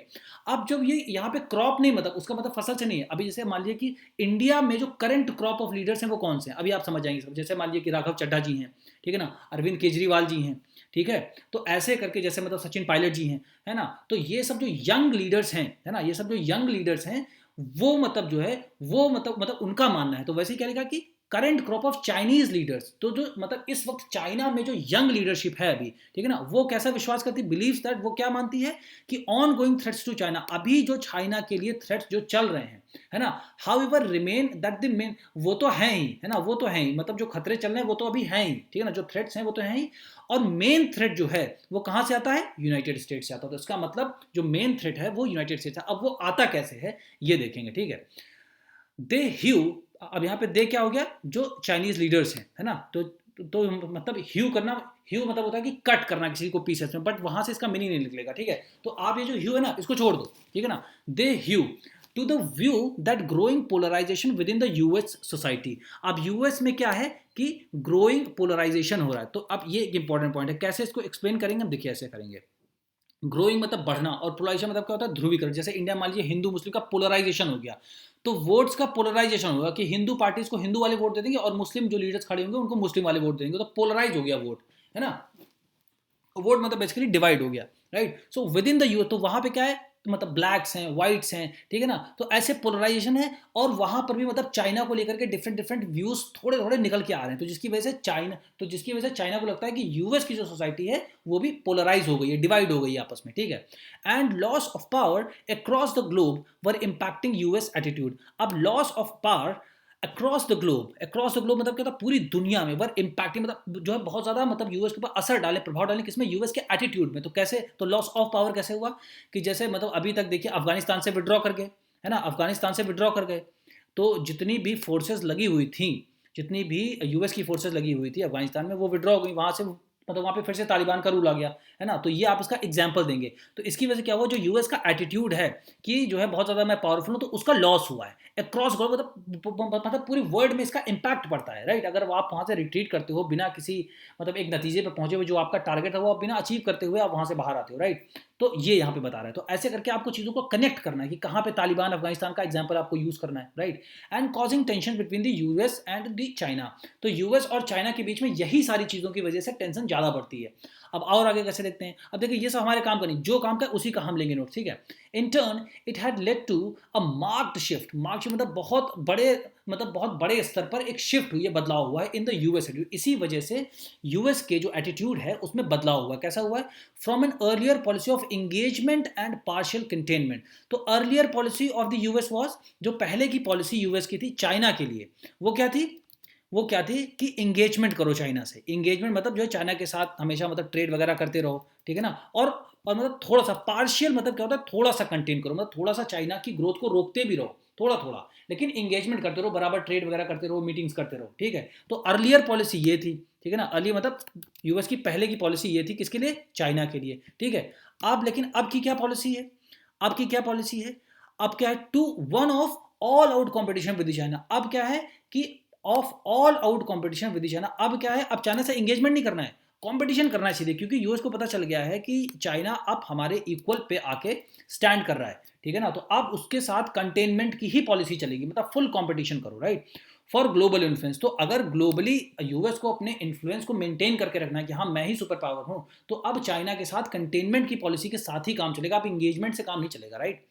A: अब जब ये यहाँ पे क्रॉप नहीं, मतलब उसका मतलब फसल से नहीं है। अभी जैसे मान लीजिए कि इंडिया में जो करंट क्रॉप ऑफ लीडर्स हैं वो कौन से हैं, अभी आप समझ जाएंगे सब। जैसे मान लीजिए कि राघव चड्ढा जी हैं, ठीक है ना, अरविंद केजरीवाल जी हैं, ठीक है। तो ऐसे करके जैसे मतलब सचिन पायलट जी हैं, है ना, तो ये सब जो यंग लीडर्स हैं, है ना, ये सब जो यंग लीडर्स हैं, वो मतलब जो है वो मतलब उनका मानना है। तो वैसे ही क्या लिखा कि current crop of Chinese leaders, तो जो मतलब इस वक्त चाइना में जो यंग लीडरशिप है अभी, ठीक है ना, वो कैसा विश्वास करती है, बिलीव्स दैट, वो क्या मानती है कि ongoing threats to China, अभी जो चाइना के लिए थ्रेट्स जो चल रहे हैं, है ना, how ever remain that the main, वो तो है ही, है ना, वो तो है ही, मतलब जो खतरे चल रहे हैं वो तो अभी हैं ही, ठीक है ना, जो थ्रेट्स हैं वो तो हैं ही। और मेन थ्रेट जो है वो कहां से आता है, यूनाइटेड स्टेट्स से आता है। तो इसका मतलब जो मेन थ्रेट है वो यूनाइटेड स्टेट्स है। अब वो आता कैसे है ये देखेंगे, ठीक है। दे ह्यू, अब यहाँ पे दे क्या हो गया, जो चाइनीज लीडर्स हैं, है ना, तो मतलब ह्यू करना, ह्यू मतलब होता है कि कट करना किसी को पीसेस में, बट वहां से इसका मीनिंग नहीं निकलेगा, ठीक है। तो आप ये जो ह्यू है ना, इसको छोड़ दो, ठीक है ना। They hew to the view that growing polarisation within the US society. अब यूएस में क्या है कि ग्रोइंग पोलराइजेशन हो रहा है। तो अब ये एक इंपॉर्टेंट पॉइंट है, कैसे इसको एक्सप्लेन करेंगे हम, देखिए ऐसे करेंगे। ग्रोइंग मतलब बढ़ना, और पोलराइजेशन मतलब क्या होता है, ध्रुवीकरण। जैसे इंडिया मान लीजिए हिंदू मुस्लिम का पोलराइजेशन हो गया, तो वोट्स का पोलराइजेशन होगा कि हिंदू पार्टीज को हिंदू वाले वोट दे देंगे और मुस्लिम जो लीडर्स खड़े होंगे उनको मुस्लिम वाले वोट देंगे, तो पोलराइज हो गया वोट, है ना। वोट मतलब बेसिकली डिवाइड हो गया, right. So with in the US, तो वहां पे क्या है, मतलब ब्लैक्स हैं, वाइट्स हैं, ठीक है ना, तो ऐसे पोलराइजेशन है। और वहां पर भी मतलब चाइना को लेकर के डिफरेंट डिफरेंट व्यूज थोड़े थोड़े निकल के आ रहे हैं, तो जिसकी वजह से चाइना को लगता है कि यूएस की जो सोसाइटी है वो भी पोलराइज हो गई है, डिवाइड हो गई है आपस में, ठीक है। And loss of power across the globe were impacting US attitude. अब loss of power across the globe मतलब क्या था, पूरी दुनिया में, वर इम्पैक्टिंग मतलब जो है बहुत ज्यादा मतलब यूएस के ऊपर असर डाले, प्रभाव डाले, किसमें, यूएस के एटीट्यूड में। तो कैसे, तो लॉस ऑफ पावर कैसे हुआ कि जैसे मतलब अभी तक देखिए अफगानिस्तान से विड्रॉ कर गए, है ना, अफगानिस्तान से विड्रॉ कर गए, तो जितनी भी फोर्सेस लगी हुई थी, जितनी भी यूएस की फोर्सेस लगी हुई थी अफगानिस्तान में, वो विड्रॉ हो गई वहां से, मतलब वहां पे फिर से तालिबान का रूल आ गया, है ना। तो ये आप इसका एग्जाम्पल देंगे, तो इसकी वजह से क्या हुआ, जो यूएस का एटीट्यूड है कि जो है बहुत ज्यादा मैं पावरफुल हूं, तो उसका लॉस हुआ है अक्रॉस ग्लोब, मतलब पूरी वर्ल्ड में इसका इंपैक्ट पड़ता है, राइट। अगर आप वहां से रिट्रीट करते हो बिना किसी मतलब एक नतीजे पर पहुंचे हुए, जो आपका टारगेट है वो आप बिना अचीव करते हुए आप वहां से बाहर आते हो, राइट। तो ये यहाँ पे बता रहा है, तो ऐसे करके आपको चीजों को कनेक्ट करना है कि कहाँ पे तालिबान अफगानिस्तान का एग्जाम्पल आपको यूज करना है, right. And causing tension between the US and the China. तो यूएस और चाइना के बीच में यही सारी चीजों की वजह से टेंशन ज्यादा बढ़ती है। अब और आगे कैसे देखते हैं, अब देखिए ये सब हमारे काम का नहीं, जो काम का उसी का हम लेंगे नोट, ठीक है। In turn it had led to a marked shift, marked मतलब बहुत बड़े स्तर पर एक शिफ्ट हुई है, बदलाव हुआ है इन द यूएस एटीट्यूड। इसी वजह से यूएस के जो एटीट्यूड है उसमें बदलाव हुआ है। कैसा हुआ है, from an earlier policy of engagement and partial containment. तो earlier policy of the US was, जो पहले की पॉलिसी यूएस की थी चाइना के लिए, वो क्या थी कि एंगेजमेंट करो चाइना से। एंगेजमेंट मतलब जो है चाइना के साथ हमेशा मतलब ट्रेड वगैरह करते रहो, ठीक है ना। और मतलब थोड़ा सा पार्शियल मतलब क्या होता है, थोड़ा सा कंटेन करो, मतलब थोड़ा सा चाइना की ग्रोथ को रोकते भी रहो थोड़ा थोड़ा, लेकिन एंगेजमेंट करते रहो, बराबर ट्रेड वगैरह करते रहो, मीटिंग्स करते रहो, ठीक है। तो अर्लियर पॉलिसी ये थी, ठीक है ना। अर्लियर मतलब यूएस की पहले की पॉलिसी ये थी, किसके लिए, चाइना के लिए, ठीक है। अब लेकिन अब की क्या पॉलिसी है, अब क्या है, to one of all out competition with China. अब क्या है कि of all out competition with China. अब क्या है, अब चाइना से एंगेजमेंट नहीं करना है, कंपटीशन करना है सीधे, क्योंकि यूएस को पता चल गया है कि चाइना अब हमारे इक्वल पे आके स्टैंड कर रहा है, ठीक है ना। तो अब उसके साथ कंटेनमेंट की ही पॉलिसी चलेगी, मतलब फुल कंपटीशन करो, राइट, फॉर ग्लोबल इन्फ्लुएंस। तो अगर ग्लोबली यूएस को अपने इन्फ्लुएंस को मेंटेन करके रखना है कि हाँ मैं ही सुपर पावर हूं, तो अब चाइना के साथ कंटेनमेंट की पॉलिसी के साथ ही काम चलेगा, अब इंगेजमेंट से काम नहीं चलेगा, राइट।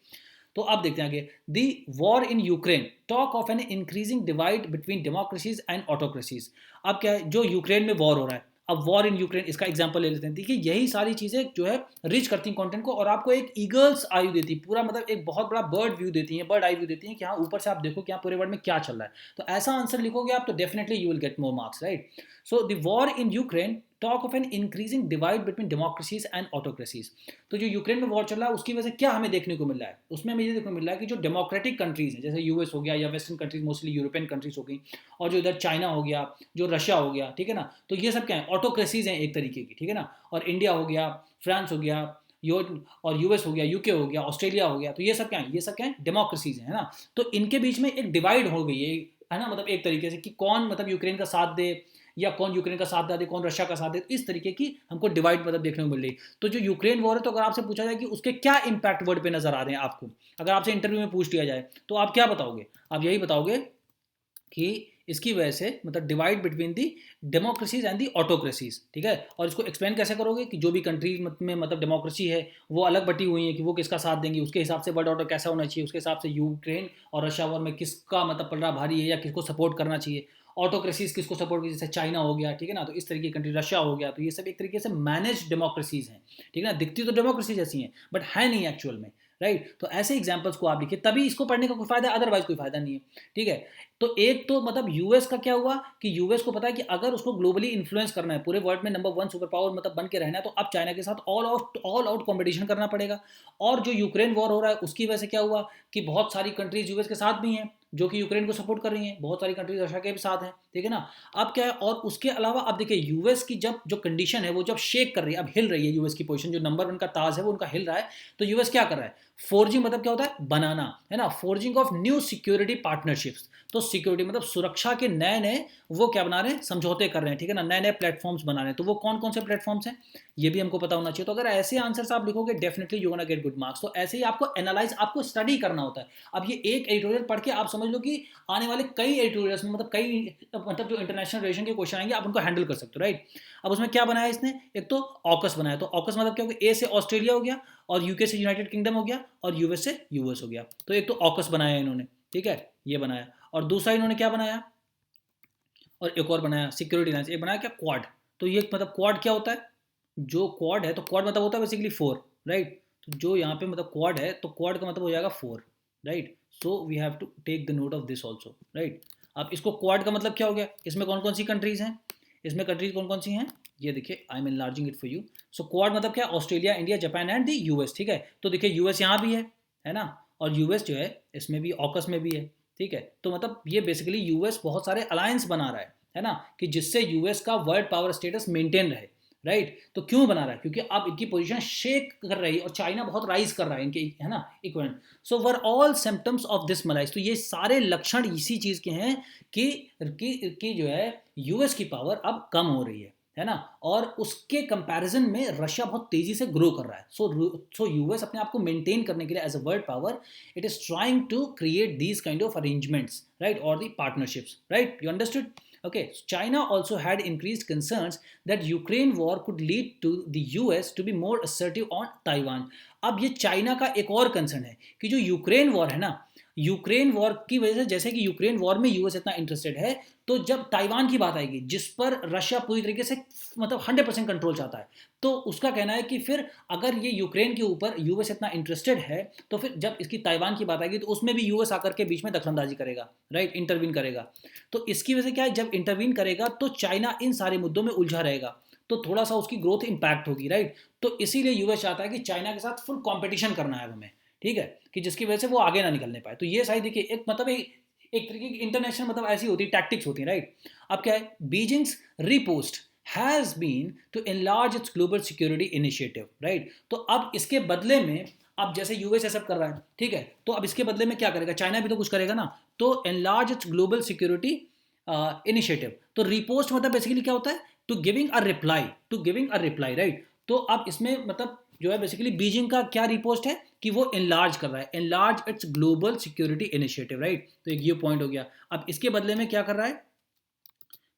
A: तो अब देखते हैं आगे, the war in Ukraine talk of an increasing divide between democracies and autocracies. अब क्या है, जो यूक्रेन में वॉर हो रहा है, अब वॉर इन यूक्रेन इसका एग्जांपल ले लेते हैं। देखिए यही सारी चीजें जो है रिच करती हैं कंटेंट को, और आपको एक ईगल्स आयु देती है, पूरा मतलब एक बहुत बड़ा बर्ड व्यू देती है, बर्ड आई व्यू देती है कि हाँ ऊपर से आप देखो कि हाँ पूरे वर्ल्ड में क्या चल रहा है। तो ऐसा आंसर लिखोगे आप तो definitely you will get more marks, right. So the war in Ukraine talk of an increasing divide between democracies and autocracies. तो जो यूक्रेन में वॉर चल रहा है उसकी वजह से क्या हमें देखने को मिल रहा है, उसमें हमें ये देखने को मिल रहा है कि जो डेमोक्रेटिक कंट्रीज हैं, जैसे यूएस हो गया या western countries, mostly European countries हो गई, और जो इधर चाइना हो गया, जो रशिया हो गया, ठीक है ना, तो ये सब क्या है, ऑटोक्रेसीज हैं एक तरीके की, ठीक है ना। और इंडिया हो गया, फ्रांस हो गया, और यूएस हो गया, यूके हो गया, ऑस्ट्रेलिया हो गया, तो ये सब क्या है, डेमोक्रेसीज है ना। तो इनके बीच में एक डिवाइड हो गई है ना, मतलब एक तरीके से कि कौन मतलब यूक्रेन का साथ दे या कौन यूक्रेन का साथ दे, कौन रशिया का साथ दे, इस तरीके की हमको डिवाइड मतलब देखने को मिल रही। तो जो यूक्रेन वॉर है, तो अगर आपसे पूछा जाए कि उसके क्या इंपैक्ट वर्ल्ड पे नजर आ रहे हैं आपको, अगर आपसे इंटरव्यू में पूछ लिया जाए, तो आप क्या बताओगे, आप यही बताओगे कि इसकी वजह से मतलब divide between the democracies and the autocracies, ठीक है। और इसको एक्सप्लेन कैसे करोगे कि जो भी कंट्रीज में मतलब डेमोक्रेसी है वो अलग बटी हुई है कि वो किसका साथ देंगी, उसके हिसाब से वर्ल्ड ऑर्डर कैसा होना चाहिए, उसके हिसाब से यूक्रेन और रशिया वॉर में किसका मतलब पलड़ा भारी है या किसको सपोर्ट करना चाहिए, ऑटोक्रेसीज किसको सपोर्ट की, जैसे चाइना हो गया, ठीक है ना, तो इस तरीके की कंट्री, रशिया हो गया, तो ये सब एक तरीके से मैनेज डेमोक्रेसीज हैं, ठीक है ना। दिखती तो डेमोक्रेसी जैसी हैं बट है नहीं एक्चुअल में, राइट। तो ऐसे एग्जांपल्स को आप लिखिए, तभी इसको पढ़ने का कोई फायदा है, अदरवाइज कोई फायदा नहीं है, ठीक है। तो एक तो मतलब यूएस का क्या हुआ कि यूएस को पता है कि अगर उसको ग्लोबली इन्फ्लुएंस करना है, पूरे वर्ल्ड में नंबर 1 सुपर पावर मतलब बन के रहना है, तो अब चाइना के साथ ऑल आउट कंपटीशन करना पड़ेगा। और जो यूक्रेन वॉर हो रहा है उसकी वजह से क्या हुआ कि बहुत सारी कंट्रीज यूएस के साथ भी हैं जो कि यूक्रेन को सपोर्ट कर रही हैं, बहुत सारी कंट्रीज रशिया के भी साथ हैं, ठीक है ना। अब क्या है, और उसके अलावा अब देखिए यूएस की जब जो कंडीशन है वो जब शेक कर रही है, अब हिल रही है यूएस की पोजीशन, जो नंबर 1 का ताज है वो उनका हिल रहा है, तो यूएस क्या कर रहा है, फोर्जिंग मतलब क्या होता है, बनाना, है ना, forging of new security partnerships. तो सिक्योरिटी मतलब सुरक्षा के नए नए वो क्या बना रहे हैं, समझौते कर रहे हैं, ठीक है ना, नए नए प्लेटफॉर्म्स बना रहे हैं। तो वो कौन कौन से प्लेटफॉर्म्स हैं, ये भी हमको पता होना चाहिए। तो अगर ऐसे आंसर्स आप लिखोगे definitely you gonna get good marks. तो ऐसे ही आपको एनालाइज, आपको स्टडी करना होता है। अब ये एक एडिटोरियल पढ़ के आप समझ लो कि आने वाले कई एडिटोरियल्स में मतलब कई मतलब जो इंटरनेशनल रिलेशन के क्वेश्चन आएंगे आप उनको हैंडल कर सकते हो, राइट। अब उसमें क्या बनाया इसने, एक तो ऑकस बनाया। तो ऑकस मतलब क्या हो गया, ए से ऑस्ट्रेलिया हो गया और यूके से यूनाइटेड किंगडम हो गया और यूएस से यूएस हो गया। तो एक तो ऑकस बनाया इन्होंने, ठीक है, ये बनाया। और दूसरा इन्होंने क्या बनाया, और एक और बनाया सिक्योरिटी लाइन्स, एक बनाया क्या, क्वाड। तो ये मतलब क्वाड क्या होता है, जो क्वाड है, तो क्वाड मतलब होता है बेसिकली 4, राइट। तो जो यहाँ पे मतलब क्वाड है, तो क्वाड का मतलब हो जाएगा 4, right. So we have to take the note of this also, right. अब इसको क्वाड का मतलब क्या हो गया, इसमें कौन कौन सी कंट्रीज हैं, इसमें कंट्रीज कौन कौन सी हैं, ये देखिए, I am enlarging it for you. So quad मतलब क्या, Australia, India, Japan and the US, ठीक है। तो देखिए यूएस यहाँ भी है ना, और यूएस जो है इसमें भी, ऑकस में भी है, ठीक है। तो मतलब ये बेसिकली यूएस बहुत सारे अलायंस बना रहा है ना, कि जिससे यूएस का वर्ल्ड पावर स्टेटस मेंटेन रहे, राइट। तो क्यों बना रहा है, क्योंकि अब इनकी पोजीशन शेक कर रही है और चाइना बहुत राइज कर रहा है इनके, है ना, equivalent. So were all symptoms of this malaise. तो ये सारे लक्षण इसी चीज के हैं कि जो है यूएस की पावर अब कम हो रही है ना, और उसके कंपैरिजन में रशिया बहुत तेजी से ग्रो कर रहा है। सो यूएस अपने आप को मेंटेन करने के लिए as a world power, it is trying to create these kind of arrangements, right, और the partnerships, right, you understood. Okay, China also had increased concerns that Ukraine war could lead to the US to be more assertive on Taiwan. अब ये चाइना का एक और कंसर्न है कि जो यूक्रेन वॉर है ना, यूक्रेन वॉर की वजह से, जैसे कि यूक्रेन वॉर में यूएस इतना इंटरेस्टेड है, तो जब ताइवान की बात आएगी जिस पर रशिया पूरी तरीके से मतलब 100% कंट्रोल चाहता है, तो उसका कहना है कि फिर अगर ये यूक्रेन के ऊपर यूएस इतना इंटरेस्टेड है, तो फिर जब इसकी ताइवान की बात आएगी तो उसमें भी यूएस आकर के बीच में दखलंदाजी करेगा, राइट, इंटरवीन करेगा। तो इसकी वजह से क्या है, जब इंटरवीन करेगा तो चाइना इन सारे मुद्दों में उलझा रहेगा, तो थोड़ा सा उसकी ग्रोथ इंपैक्ट होगी, राइट। तो इसीलिए यूएस चाहता है कि चाइना के साथ फुल कंपटीशन करना है हमें, ठीक है, कि जिसकी वजह से वो आगे ना निकलने पाए। तो ये सारी देखिए एक मतलब एक तरीके की इंटरनेशनल मतलब ऐसी होती है, टैक्टिक्स होती है, राइट। अब क्या है, Beijing's riposte has been to enlarge its global security initiative, right. तो अब इसके बदले में, अब जैसे यूएस सब कर रहा है, ठीक है, तो अब इसके बदले में क्या करेगा, चाइना भी तो कुछ करेगा ना। तो enlarge its global security initiative. तो रिपोस्ट मतलब बेसिकली क्या होता है, to giving a reply, right. तो अब इसमें मतलब जो है बेसिकली बीजिंग का क्या रिपोस्ट है कि वो एनलार्ज कर रहा है, enlarge its global security initiative, right. तो एक ये पॉइंट हो गया। अब इसके बदले में क्या कर रहा है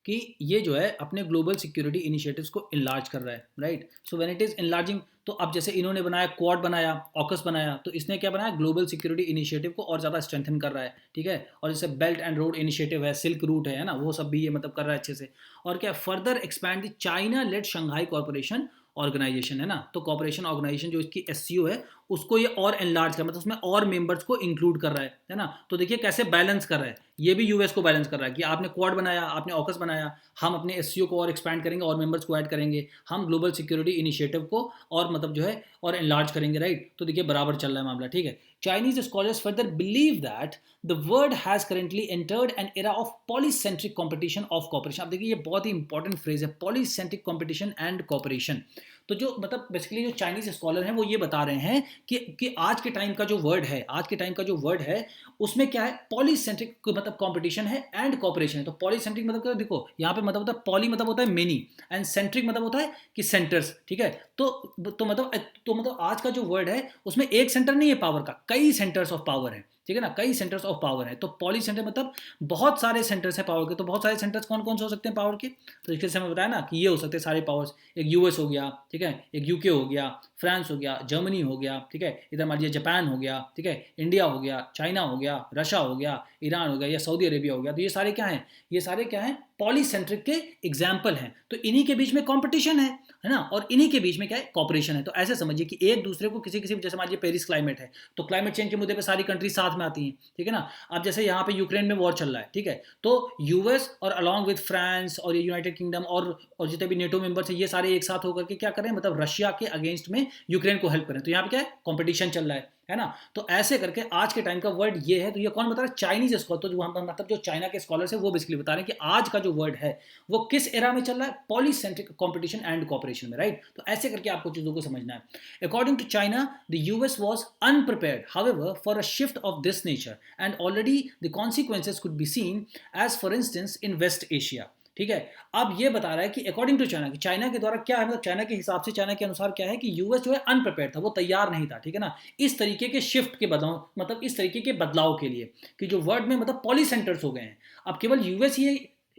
A: कि ये जो है अपने ग्लोबल सिक्योरिटी इनिशिएटिव्स को इनलार्ज कर रहा है, right. So when it is enlarging, तो अब जैसे इन्होंने बनाया क्वाड, बनाया ऑकस, बनाया, तो इसने क्या बनाया, ग्लोबल सिक्योरिटी इनिशिएटिव को और ज़्यादा स्ट्रेंथन कर रहा है, ठीक है। और जैसे बेल्ट एंड रोड इनिशिएटिव है, सिल्क रूट है ना, वो सब भी ये मतलब कर रहा है अच्छे से। और क्या, further expand the China led Shanghai corporation organisation, है ना। तो कॉर्पोरेशन ऑर्गेनाइजेशन जो इसकी एससीओ है, उसको ये और एनलार्ज कर, मतलब उसमें और मेंबर्स को इंक्लूड कर रहा है ना। तो देखिए कैसे बैलेंस कर रहा है, ये भी यूएस को बैलेंस कर रहा है कि आपने क्वाड बनाया, आपने ऑकस बनाया, हम अपने एससीओ को और एक्सपैंड करेंगे और मेंबर्स को ऐड करेंगे, हम ग्लोबल सिक्योरिटी इनिशिएटिव को और मतलब जो है और एनलार्ज करेंगे, राइट। तो देखिए बराबर चल रहा है मामला, ठीक है। Chinese scholars further believe that the world has currently entered an era of polycentric competition of corporation. अब देखिए ये बहुत ही इंपॉर्टेंट फ्रेज है, पॉलीसेंट्रिक कॉम्पिटिशन एंड कॉपरेशन। तो जो मतलब बेसिकली जो चाइनीज स्कॉलर हैं वो ये बता रहे हैं कि आज के टाइम का जो वर्ड है, आज के टाइम का जो वर्ड है उसमें क्या है, पॉलीसेंट्रिक मतलब कंपटीशन है एंड कॉपरेशन है। तो पॉलीसेंट्रिक मतलब क्या, देखो यहाँ पे मतलब होता है, पॉली मतलब होता है मेनी एंड सेंट्रिक मतलब होता है कि सेंटर्स, ठीक है। तो मतलब आज का जो वर्ड है उसमें एक सेंटर नहीं है पावर का, कई सेंटर्स ऑफ पावर है, ठीक है ना, कई सेंटर्स ऑफ पावर है। तो पॉली सेंटर मतलब बहुत सारे सेंटर्स हैं पावर के। तो बहुत सारे सेंटर्स कौन कौन से हो सकते हैं पावर के, तो इसके से मैं बताया ना कि ये हो सकते हैं सारे पावर्स, एक यूएस हो गया, ठीक है, एक यूके हो गया, फ्रांस हो गया, जर्मनी हो गया, ठीक है, इधर मान लीजिए जापान हो गया, ठीक है, इंडिया हो गया, चाइना हो गया, रशिया हो गया, ईरान हो गया, या सऊदी अरेबिया हो गया। तो ये सारे क्या हैं, ये सारे क्या हैं, पॉलीसेंट्रिक के एग्जाम्पल हैं। तो इन्हीं के बीच में कॉम्पिटिशन है ना, और इन्हीं के बीच में क्या है, कॉपरेशन है। तो ऐसे समझिए कि एक दूसरे को किसी जैसे मान लीजिए पेरिस क्लाइमेट है, तो क्लाइमेट चेंज के मुद्दे पे सारी कंट्री साथ में आती हैं, ठीक है ना। अब जैसे यहाँ पे यूक्रेन में वॉर चल रहा है, ठीक है, तो यूएस और अलॉन्ग विद फ्रांस और यूनाइटेड किंगडम और जितने भी नेटो मेंबर्स हैं, ये सारे एक साथ होकर के क्या करें, मतलब रशिया के अगेंस्ट में यूक्रेन को हेल्प करें। तो यहाँ पे क्या है, कॉम्पिटिशन चल रहा है ना। तो ऐसे करके आज के टाइम का वर्ड ये है। तो ये कौन बता रहा है, चाइनीज स्कॉलर। तो जो हम मतलब जो चाइना के स्कॉलर्स है वो बेसिकली बता रहे हैं कि आज का जो वर्ड है वो किस एरा में चल रहा है, पॉलीसेंट्रिक कॉम्पिटिशन एंड कॉपरेशन में, राइट। तो ऐसे करके आपको चीजों को समझना है। According to China, the US was unprepared however for a shift of this nature and already the consequences could be seen as for instance in West Asia. ठीक है। अब ये बता रहा है कि अकॉर्डिंग टू चाइना, कि चाइना के द्वारा क्या है, मतलब चाइना के हिसाब से, चाइना के अनुसार क्या है कि यूएस जो है अनप्रिपेयर्ड था, वो तैयार नहीं था, ठीक है ना, इस तरीके के शिफ्ट के बदलाव, मतलब इस तरीके के बदलाव के लिए, कि जो वर्ल्ड में मतलब पॉली सेंटर्स हो गए हैं। अब केवल यूएस ही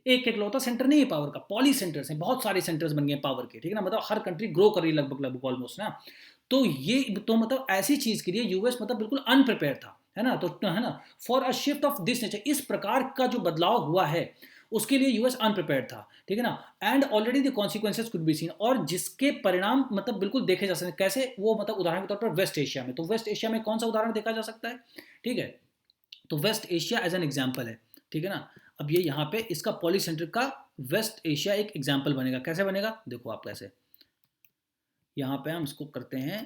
A: एक एकलौता सेंटर नहीं है पावर का, पॉली सेंटर्स हैं, बहुत सारे सेंटर्स बन गए पावर के, ठीक है ना, मतलब हर कंट्री ग्रो कर रही है लगभग लगभग ऑलमोस्ट ना। तो ये तो मतलब ऐसी चीज के लिए यूएस मतलब बिल्कुल अनप्रिपेयर था, है ना, तो है ना, for a shift of this nature, इस प्रकार का जो बदलाव हुआ है उसके लिए यूएस अनप्रिपेयर्ड था, ठीक है ना। And already the consequences could be scene, और जिसके परिणाम मतलब बिल्कुल देखे जा सकते हैं, कैसे वो, मतलब उदाहरण के तौर पर वेस्ट एशिया में, तो वेस्ट एशिया में कौन सा उदाहरण देखा जा सकता है, ठीक है, तो West Asia as an example है, ठीक है ना। अब ये यहाँ पे इसका पॉलीसेंट्रिक का वेस्ट एशिया एक एग्जाम्पल बनेगा, कैसे बनेगा देखो आप, कैसे यहाँ पे हम इसको करते हैं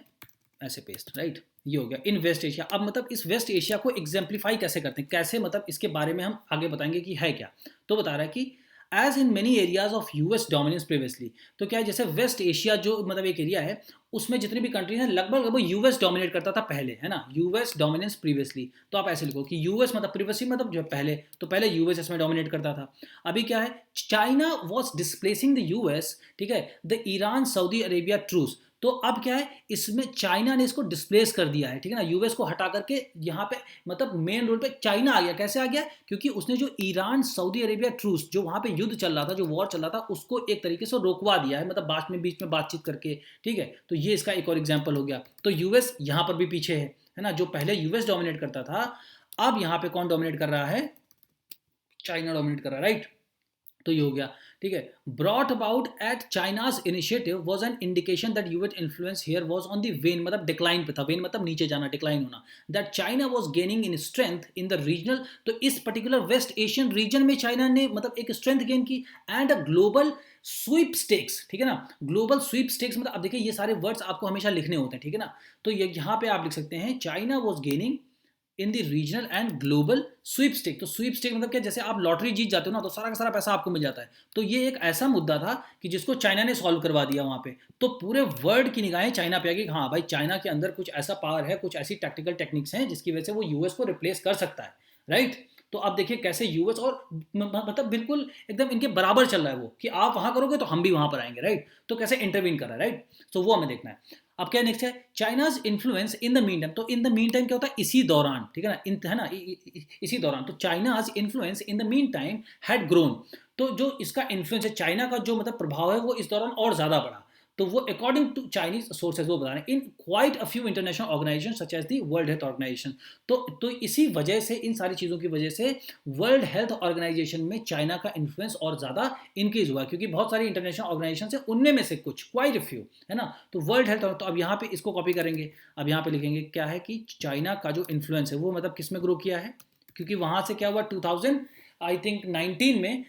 A: ऐसे पेस्ट, राइट, ये हो गया इन वेस्ट एशिया। अब मतलब इस वेस्ट एशिया को एग्जाम्प्लीफाई कैसे करते हैं, कैसे, मतलब इसके बारे में हम आगे बताएंगे कि है क्या। तो बता रहा है कि as in many areas of US dominance previously, तो क्या है, जैसे वेस्ट एशिया जो मतलब एक एरिया है, उसमें जितनी भी कंट्रीज हैं लगभग लगभग यूएस डोमिनेट करता था पहले, है ना, यूएस डोमिनेंस प्रीवियसली। तो आप ऐसे लिखो कि यूएस मतलब प्रीवियसली मतलब जो पहले, तो पहले यूएस इसमें डोमिनेट करता था। अभी क्या है, China was displacing the US, ठीक है, the Iran Saudi Arabia truce. तो अब क्या है, इसमें चाइना ने इसको डिस्प्लेस कर दिया है, ठीक है ना, यूएस को हटा करके यहाँ पे मतलब मेन रोल पे चाइना आ गया। कैसे आ गया, क्योंकि उसने जो ईरान सऊदी अरेबिया ट्रूस, जो वहाँ पे युद्ध चल रहा था, जो वॉर चल रहा था, उसको एक तरीके से रोकवा दिया है, मतलब बीच में बातचीत करके, ठीक है। तो ये इसका एक और एग्जाम्पल हो गया। तो यूएस यहाँ पर भी पीछे है ना, जो पहले यूएस डोमिनेट करता था, अब यहाँ पे कौन डोमिनेट कर रहा है, चाइना डोमिनेट कर रहा है, राइट। तो ये हो गया, ठीक है। Brought about at China's initiative was an indication that US influence here was on the wane, मतलब डिक्लाइन पे था, वेन मतलब नीचे जाना, डिक्लाइन होना, that China was gaining in strength in the regional, तो इस पर्टिकुलर वेस्ट एशियन रीजन में चाइना ने मतलब एक स्ट्रेंथ गेन की, and a global sweepstakes, ठीक है ना, ग्लोबल स्वीप स्टेक्स, मतलब अब देखिए ये सारे वर्ड्स आपको हमेशा लिखने होते हैं, ठीक है ना। तो ये यहाँ पे आप लिख सकते हैं, China was gaining in the regional and global sweepstake. तो स्वीप स्टेक मतलब क्या, जैसे आप लॉटरी जीत जाते हो ना, तो सारा का सारा पैसा आपको मिल जाता है। तो ये एक ऐसा मुद्दा था कि जिसको चाइना ने सॉल्व करवा दिया वहां पे। तो पूरे वर्ल्ड की निगाहें चाइना पे आ गई, हाँ भाई चाइना के अंदर कुछ ऐसा पावर है, कुछ ऐसी टैक्टिकल टेक्निक्स हैं जिसकी वजह से वो यूएस को रिप्लेस कर सकता है, राइट। तो आप देखिए कैसे यूएस और मतलब बिल्कुल एकदम इनके बराबर चल रहा है वो, कि आप वहां करोगे तो हम भी वहां पर आएंगे, राइट। तो कैसे इंटरवीन कर रहा है, राइट। तो वो हमें देखना है। अब क्या नेक्स्ट है, China's influence in the mean time. तो इन द मीन टाइम क्या होता है, इसी दौरान, ठीक है ना, है ना, इसी दौरान। तो China's influence in the mean time had grown. तो जो इसका इन्फ्लुएंस है, चाइना का जो मतलब प्रभाव है, वो इस दौरान और ज्यादा बढ़ा। तो वो अकॉर्डिंग टू चाइनीज सोर्सेज वो बता रहे हैं, in quite a few international organisation such as the World Health Organisation. तो इसी वजह से, इन सारी चीज़ों की वजह से वर्ल्ड हेल्थ ऑर्गेनाइजेशन में चाइना का इन्फ्लुएंस और ज़्यादा इंक्रीज हुआ, क्योंकि बहुत सारी इंटरनेशनल ऑर्गेनाइजेशन है, उनमें में से कुछ, क्वाइट अ फ्यू, है ना। तो वर्ल्ड हेल्थ, तो अब यहाँ पे इसको कॉपी करेंगे। अब यहाँ पे लिखेंगे क्या है कि चाइना का जो इन्फ्लुएंस है वो मतलब किस में ग्रो किया है, क्योंकि वहाँ से क्या हुआ 2000 आई थिंक 19 में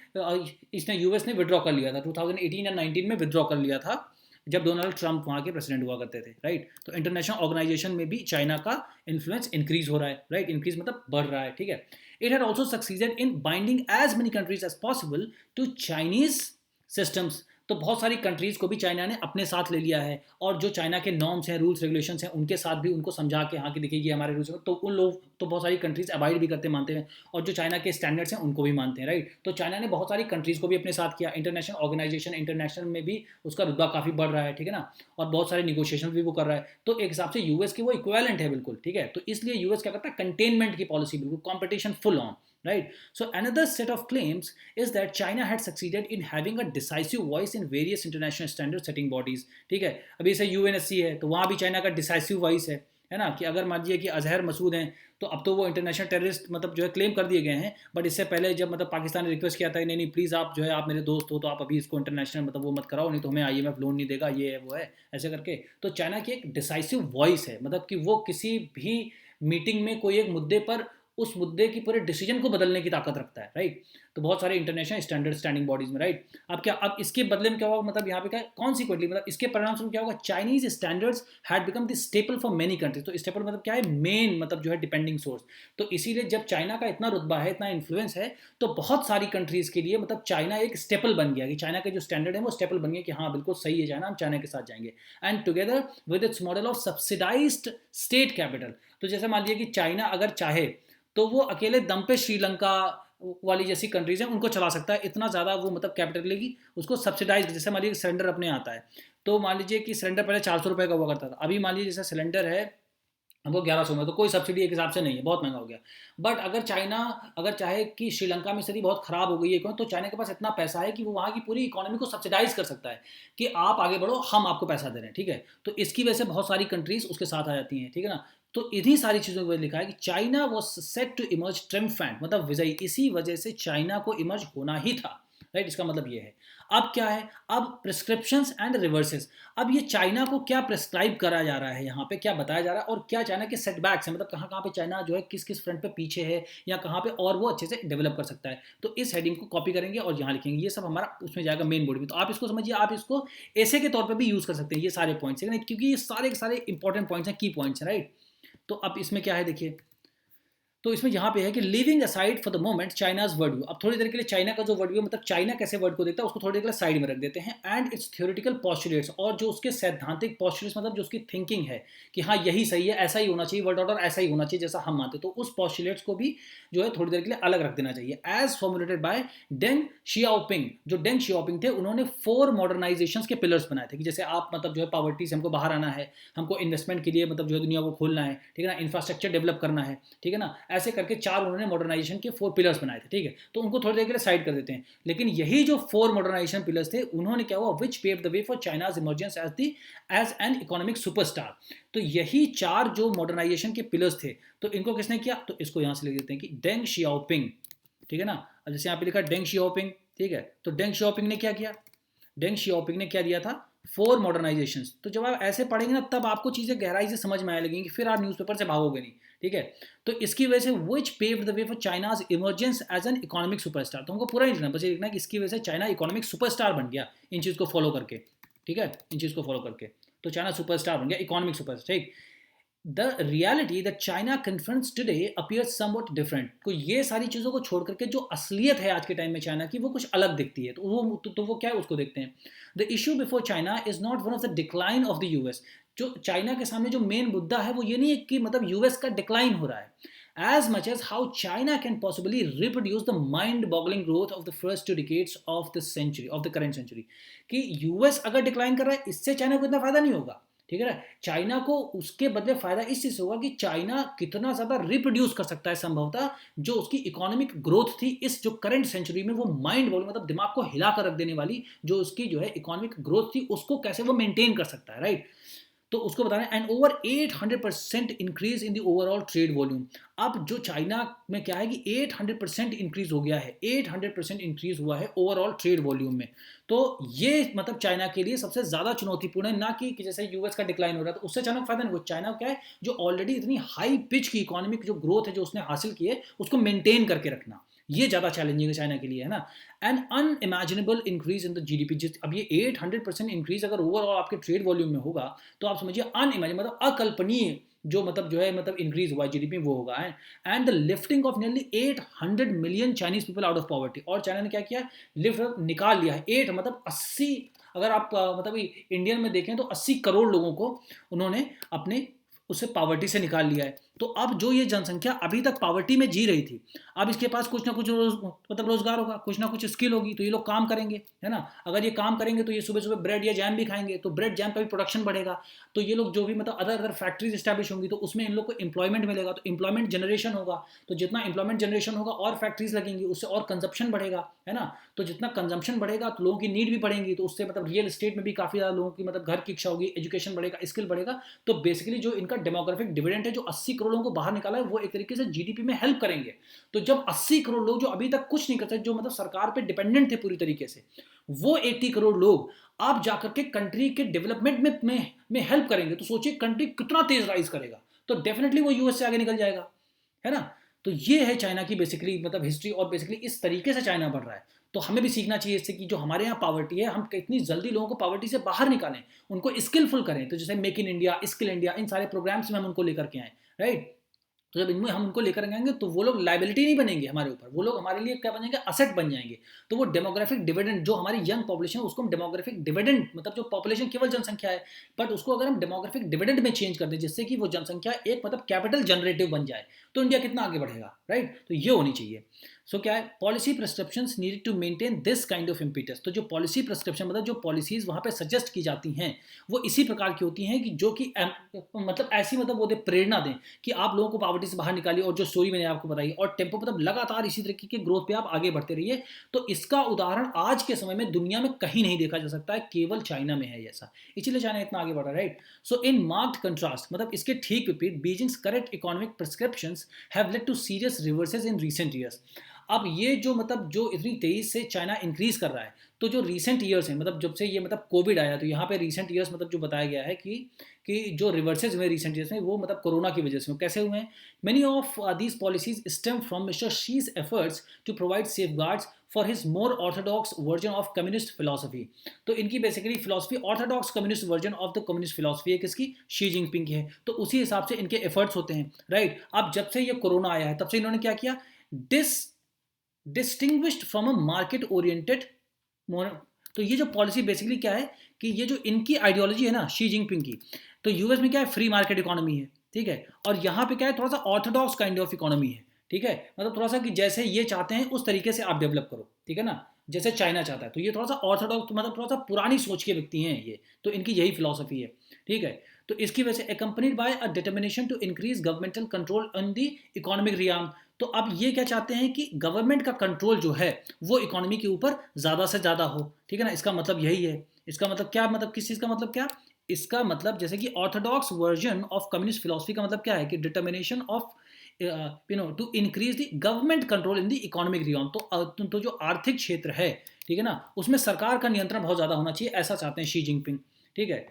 A: इसने यूएस ने विड्रॉ कर लिया था, 2018 या 19 में विड्रॉ कर लिया था, जब डोनाल्ड ट्रंप वहाँ के प्रेसिडेंट हुआ करते थे, राइट। तो इंटरनेशनल ऑर्गेनाइजेशन में भी चाइना का इन्फ्लुएंस इंक्रीज हो रहा है, राइट, इंक्रीज मतलब बढ़ रहा है, ठीक है। It had also succeeded in binding as many countries as possible to Chinese systems. तो बहुत सारी कंट्रीज को भी चाइना ने अपने साथ ले लिया है, और जो चाइना के नॉर्म्स हैं, रूल्स रेगुलेशंस हैं, उनके साथ भी उनको समझा के, हाँ कि देखिए ये हमारे रूल्स हैं, तो उन लोग, तो बहुत सारी कंट्रीज अवॉइड भी करते मानते हैं, और जो चाइना के स्टैंडर्ड्स हैं उनको भी मानते हैं, राइट। तो चाइना ने बहुत सारी कंट्रीज को भी अपने साथ किया, इंटरनेशनल ऑर्गेनाइजेशन, इंटरनेशनल में भी उसका रुतबा काफ़ी बढ़ रहा है, ठीक है ना, और बहुत सारे निगोशिएशन भी वो कर रहा है। तो एक हिसाब से यूएस के वो इक्वेलेंट है बिल्कुल, ठीक है। तो इसलिए यूएस क्या करता है, कंटेनमेंट की पॉलिसी, बिल्कुल competition full on, right. So another set of claims is that China had succeeded in having a decisive voice in various international standard setting bodies, ठीक है। अभी जैसे यूएनएससी है, तो वहाँ भी चाइना का डिसाइसिव वॉइस है ना, कि अगर मान लीजिए कि अजहर मसूद हैं, तो अब तो वो इंटरनेशनल टेररिस्ट मतलब जो है क्लेम कर दिए गए हैं, बट इससे पहले जब मतलब पाकिस्तान ने रिक्वेस्ट किया था कि नहीं नहीं प्लीज़ आप जो है, आप मेरे दोस्त हो, तो आप अभी इसको इंटरनेशनल मतलब वो मत कराओ, नहीं तो हमें आईएमएफ लोन नहीं देगा, ये है वो है, ऐसे करके। तो चाइना की एक डिसाइसिव वॉइस है, मतलब कि वो किसी भी मीटिंग में कोई एक मुद्दे पर उस मुद्दे की पूरे डिसीजन को बदलने की ताकत रखता है, राइट। तो बहुत सारे इंटरनेशनल स्टैंडर्ड स्टैंडिंग बॉडीज में, राइट। अब क्या, अब इसके बदले में क्या होगा, मतलब यहाँ पे क्या कॉन्सिक्वेंटली, मतलब इसके परिणाम स्वरूप क्या होगा, Chinese standards had become the staple for many countries. तो स्टेपल मतलब क्या है, मेन मतलब जो है डिपेंडिंग सोर्स। तो इसीलिए जब चाइना का इतना रुतबा है, इतना इन्फ्लुएंस है, तो बहुत सारी कंट्रीज के लिए मतलब चाइना एक स्टेपल बन गया, कि चाइना के जो स्टैंडर्ड है वो स्टेपल बन गया, कि हाँ बिल्कुल सही है चाइना, हम चाइना के साथ जाएंगे। And together with its model of subsidised state capital. तो जैसे मान लीजिए कि चाइना अगर चाहे तो वो अकेले दम पे श्रीलंका, वाली जैसी कंट्रीज हैं उनको चला सकता है, इतना ज़्यादा वो मतलब कैपिटल लेगी उसको सब्सिडाइज। जैसे मान लीजिए सिलेंडर अपने आता है, तो मान लीजिए कि सिलेंडर पहले 400 रुपये का हुआ करता था, अभी मान लीजिए जैसे सिलेंडर है हमको 1100 में, तो कोई सब्सिडी एक हिसाब से नहीं है, बहुत महंगा हो गया। बट अगर चाइना अगर चाहे कि श्रीलंका में स्थिति बहुत खराब हो गई है, तो चाइना के पास इतना पैसा है कि वो वहाँ की पूरी इकोनॉमी को सब्सिडाइज कर सकता है कि आप आगे बढ़ो, हम आपको पैसा दे रहे हैं, ठीक है। तो इसकी वजह से बहुत सारी कंट्रीज उसके साथ आ जाती हैं, ठीक है ना। तो इन्हीं सारी चीज़ों की वजह लिखा है कि China was set to emerge triumphant, मतलब विजयी, इसी वजह से चाइना को इमर्ज होना ही था, राइट। इसका मतलब ये है। अब क्या है, अब प्रिस्क्रिप्शंस एंड रिवर्सेस, अब ये चाइना को क्या प्रिस्क्राइब करा जा रहा है, यहाँ पे क्या बताया जा रहा है, और क्या चाइना के सेटबैक्स हैं, मतलब कहाँ कहाँ पे चाइना जो है किस किस फ्रंट पे पीछे है, या कहाँ पे और वो अच्छे से डेवलप कर सकता है। तो इस हेडिंग को कॉपी करेंगे और यहाँ लिखेंगे, ये सब हमारा उसमें जाएगा मेन बोर्ड में। तो आप इसको समझिए, आप इसको ऐसे के तौर पर भी यूज़ कर सकते हैं ये सारे पॉइंट्स, क्योंकि ये सारे के सारे इंपॉर्टेंट पॉइंट्स हैं, की पॉइंट्स हैं, राइट। तो अब इसमें क्या है देखिए, तो इसमें यहाँ पे है कि living aside for the moment China's word view, अब थोड़ी देर के लिए चाइना का जो वर्ड व्यू, मतलब चाइना कैसे वर्ड को देखता है, उसको थोड़ी देर के लिए साइड में रख देते हैं। एंड इट्स थ्योरेटिकल पॉस्टुलेट्स, और जो उसके सैद्धांतिक पॉस्टुलेट्स, मतलब जो उसकी थिंकिंग है कि हाँ यही सही है, ऐसा ही होना चाहिए, वर्ल्ड ऑर्डर ऐसा ही होना चाहिए जैसा हम मानते, तो उस पॉस्टुलेट्स को भी जो है थोड़ी देर के लिए अलग रख देना चाहिए। As formulated by Deng Xiaoping, जो डेंग शियाओपिंग थे, उन्होंने 4 मॉडर्नाइजेशन के पिलर्स बनाए थे कि जैसे आप मतलब जो है पॉवर्टी से हमको बाहर आना है, हमको इन्वेस्टमेंट के लिए मतलब जो है दुनिया को खोलना है, ठीक है ना, इंफ्रास्ट्रक्चर डेवलप करना है, ठीक है ना, ऐसे करके 4 उन्होंने मॉडर्नाइजेशन के 4 पिलर्स बनाए थे, ठीक है। तो उनको थोड़ी देर के लिए साइड कर देते हैं। लेकिन यही जो 4 मॉडर्नाइजेशन पिलर्स थे, उन्होंने क्या हुआ, which paved the way for China's emergence as an economic superstar. तो यही 4 जो मॉडर्नाइजेशन के पिलर्स थे, तो इनको किसने किया, तो इसको यहां से लिख देते हैं कि डेंग शियाओपिंग, ठीक है ना। अब जैसे यहाँ पे लिखा डेंग शियाओपिंग, ठीक है, तो डेंग शियाओपिंग ने क्या किया, डेंग शियाओपिंग ने क्या दिया था, 4 मॉडर्नाइजेशंस। तो जब आप ऐसे पढ़ेंगे ना, तब आपको चीज़ें गहराई से समझ में आने लगेंगी, फिर आप न्यूज़पेपर से भागोगे नहीं, ठीक है। तो इसकी वजह से which paved the way for China's emergence as an economic superstar, तो हमको पूरा नहीं लिखना, बस ये लिखना कि इसकी वजह से चाइना इकोनॉमिक सुपरस्टार बन गया इन चीज़ को फॉलो करके, ठीक है, इन चीज़ को फॉलो करके। तो चाइना सुपरस्टार बन गया, इकोनॉमिक सुपरस्टार, ठीक। The reality that China confronts today appears somewhat different, तो ये सारी चीज़ों को छोड़ करके जो असलियत है आज के टाइम में चाइना की, वो कुछ अलग दिखती है। तो वो क्या है, उसको देखते हैं। The issue before China is not one of the decline of the US, जो चाइना के सामने जो मेन मुद्दा है वो ये नहीं है कि मतलब यूएस का डिक्लाइन हो रहा है, as much as how China can possibly reproduce the mind-boggling growth of the first 2 decades of the century, of the current century, कि यूएस अगर डिक्लाइन कर रहा है, इससे चाइना को इतना फायदा नहीं होगा, ठीक है ना। चाइना को उसके बदले फायदा इस चीज से होगा कि चाइना कितना ज्यादा रिप्रोड्यूस कर सकता है संभवतः, जो उसकी इकोनॉमिक ग्रोथ थी इस जो करंट सेंचुरी में, वो माइंड ब्लोइंग, मतलब दिमाग को हिला कर रख देने वाली जो उसकी जो है इकोनॉमिक ग्रोथ थी, उसको कैसे वो मेंटेन कर सकता है, राइट। तो उसको बताना and over 800% increase in the overall trade volume. अब जो चाइना में क्या है कि 800% इंक्रीज हो गया है, 800% इंक्रीज हुआ है ओवरऑल ट्रेड वॉल्यूम में। तो ये मतलब चाइना के लिए सबसे ज्यादा चुनौतीपूर्ण है, ना कि जैसे यूएस का डिक्लाइन हो रहा है, तो उससे चाइना को फायदा नहीं। वो चाइना क्या है, जो ऑलरेडी इतनी हाई पिच की इकोनॉमिक जो ग्रोथ है जो उसने हासिल की है, उसको मेंटेन करके रखना, ये ज्यादा चैलेंजिंग है चाइना के लिए, है ना। An unimaginable increase in the GDP, अब ये 800% इंक्रीज अगर ओवरऑल आपके ट्रेड वॉल्यूम में होगा, तो आप समझिए अनइमेजिन, मतलब अकल्पनीय जो मतलब इंक्रीज हुआ जीडीपी वो होगा है। And the lifting of nearly 800 million Chinese people out of poverty, और चाइना ने क्या किया, लिफ्ट निकाल लिया है 8 मतलब 80, अगर आप मतलब इंडियन में देखें तो 80 करोड़ लोगों को उन्होंने अपने उससे पॉवर्टी से निकाल लिया है। तो अब जो ये जनसंख्या अभी तक पॉवर्टी में जी रही थी, अब इसके पास कुछ ना कुछ मतलब रोजगार होगा, कुछ ना कुछ स्किल होगी, तो ये लोग काम करेंगे, है ना। अगर ये काम करेंगे तो ये सुबह सुबह ब्रेड या जैम भी खाएंगे, तो ब्रेड जैम का भी प्रोडक्शन बढ़ेगा, तो ये लोग जो भी मतलब अदर अदर फैक्ट्रीज स्टैब्लिश होंगी, तो उसमें इन लोग को एम्प्लॉयमेंट मिलेगा, तो एम्प्लॉयमेंट जनरेशन होगा, तो जितना एम्प्लॉयमेंट जनरेशन होगा और फैक्ट्रीज लगेंगी, उससे और कंजप्शन बढ़ेगा, है ना। तो जितना कंजम्पशन बढ़ेगा तो लोगों की नीड भी बढ़ेंगी, तो उससे मतलब रियल एस्टेट में भी काफ़ी ज़्यादा लोगों की मतलब घर की इच्छा होगी, एजुकेशन बढ़ेगा, स्किल बढ़ेगा। तो बेसिकली जो इनका डेमोग्राफिक डिविडेंड है, जो 80 करोड़ लोगों को बाहर निकाला है, वो एक तरीके से जीडीपी में हेल्प करेंगे। तो जब 80 करोड़ लोग जो अभी तक कुछ नहीं करते, जो मतलब सरकार पे डिपेंडेंट थे पूरी तरीके से, वो 80 करोड़ लोग आप जाकर के कंट्री के डेवलपमेंट में हेल्प करेंगे, तो सोचिए कंट्री कितना तेज राइज करेगा, तो डेफिनेटली वो यूएस से आगे निकल जाएगा, है ना। तो ये है चाइना की बेसिकली मतलब हिस्ट्री, और बेसिकली इस तरीके से चाइना बढ़ रहा है। तो हमें भी सीखना चाहिए इससे कि जो हमारे यहाँ पॉवर्टी है, हम कितनी जल्दी लोगों को पॉवर्टी से बाहर निकालें, उनको स्किलफुल करें। तो जैसे make in India, skill India, इन सारे प्रोग्राम्स में हम उनको लेकर के आए, राइट। तो जब इनमें हम उनको लेकर आएंगे तो वो लोग लाइबिलिटी नहीं बनेंगे हमारे ऊपर, वो लोग हमारे लिए क्या बनेंगे, असेट बन जाएंगे। तो वो डेमोग्राफिक डिविडेंड जो हमारी यंग पॉपुलेशन है, उसको हम डेमोग्राफिक डिविडेंड, मतलब जो पॉपुलेशन केवल जनसंख्या है, बट उसको अगर हम डेमोग्राफिक डिविडेंड में चेंज कर दें, जिससे कि वो जनसंख्या एक मतलब कैपिटल जनरेटिव बन जाए, तो इंडिया कितना आगे बढ़ेगा, राइट। तो ये होनी चाहिए। सो क्या है, policy prescriptions needed to maintain this kind of impetus. तो जो पॉलिसी प्रिस्क्रिप्शन मतलब जो पॉलिसीज वहाँ पे सजेस्ट की जाती हैं वो इसी प्रकार की होती हैं कि जो कि मतलब ऐसी मतलब वो दे प्रेरणा दें कि आप लोगों को पॉवर्टी से बाहर निकालिए, और जो स्टोरी मैंने आपको बताई, और टेम्पो मतलब लगातार इसी तरीके के ग्रोथ पे आप आगे बढ़ते रहिए। तो इसका उदाहरण आज के समय में दुनिया में कहीं नहीं देखा जा सकता है, केवल चाइना में है ऐसा, इसलिए चाइना इतना आगे बढ़ा, right. So in marked contrast मतलब इसके ठीक विपरीत Beijing's correct economic prescriptions have led to serious reverses in recent years. अब ये जो मतलब जो इतनी तेजी से चाइना इंक्रीज कर रहा है, तो जो रीसेंट ईयर्स हैं मतलब जब से ये मतलब कोविड आया, तो यहाँ पे रीसेंट ईयर्स मतलब जो बताया गया है कि जो रिवर्सेज हुए रीसेंट ईयर्स में वो मतलब कोरोना की वजह से कैसे हुए हैं। Many of these policies stem from mister Xi's efforts to provide safeguards for his more orthodox version of communist philosophy. तो इनकी basically philosophy orthodox communist version of the communist philosophy है किसकी, शी जिनपिंग की है। तो उसी हिसाब से इनके एफर्ट्स होते हैं, राइट। अब जब से ये कोरोना आया है तब से इन्होंने क्या किया, distinguished from a market oriented. तो ये जो पॉलिसी बेसिकली क्या है कि ये जो इनकी आइडियोलॉजी है ना शी जिनपिंग की, तो यूएस में क्या है, फ्री मार्केट इकोनॉमी है, ठीक है, और यहाँ पे क्या है, थोड़ा सा ऑर्थोडॉक्स काइंड ऑफ इकोनॉमी है, ठीक है, मतलब थोड़ा सा कि जैसे ये चाहते हैं उस तरीके से आप डेवलप करो, ठीक है ना, जैसे चाइना चाहता है। तो ये थोड़ा सा ऑर्थोडॉक्स मतलब थोड़ा सा पुरानी सोच के व्यक्ति हैं ये, तो इनकी यही फिलॉसफी है, ठीक है। तो इसकी वजह से accompanied by a determination to increase governmental control on the economic realm। तो अब ये क्या चाहते हैं कि गवर्नमेंट का कंट्रोल जो है वो इकोनॉमी के ऊपर ज़्यादा से ज़्यादा हो, ठीक है ना। इसका मतलब यही है, इसका मतलब क्या, मतलब किस चीज़ का मतलब क्या, इसका मतलब जैसे कि orthodox version of communist philosophy का मतलब क्या है कि determination of to increase the government control in the economic realm. तो जो आर्थिक क्षेत्र है, ठीक है ना, उसमें सरकार का नियंत्रण बहुत ज़्यादा होना चाहिए, ऐसा चाहते हैं शी जिनपिंग, ठीक है।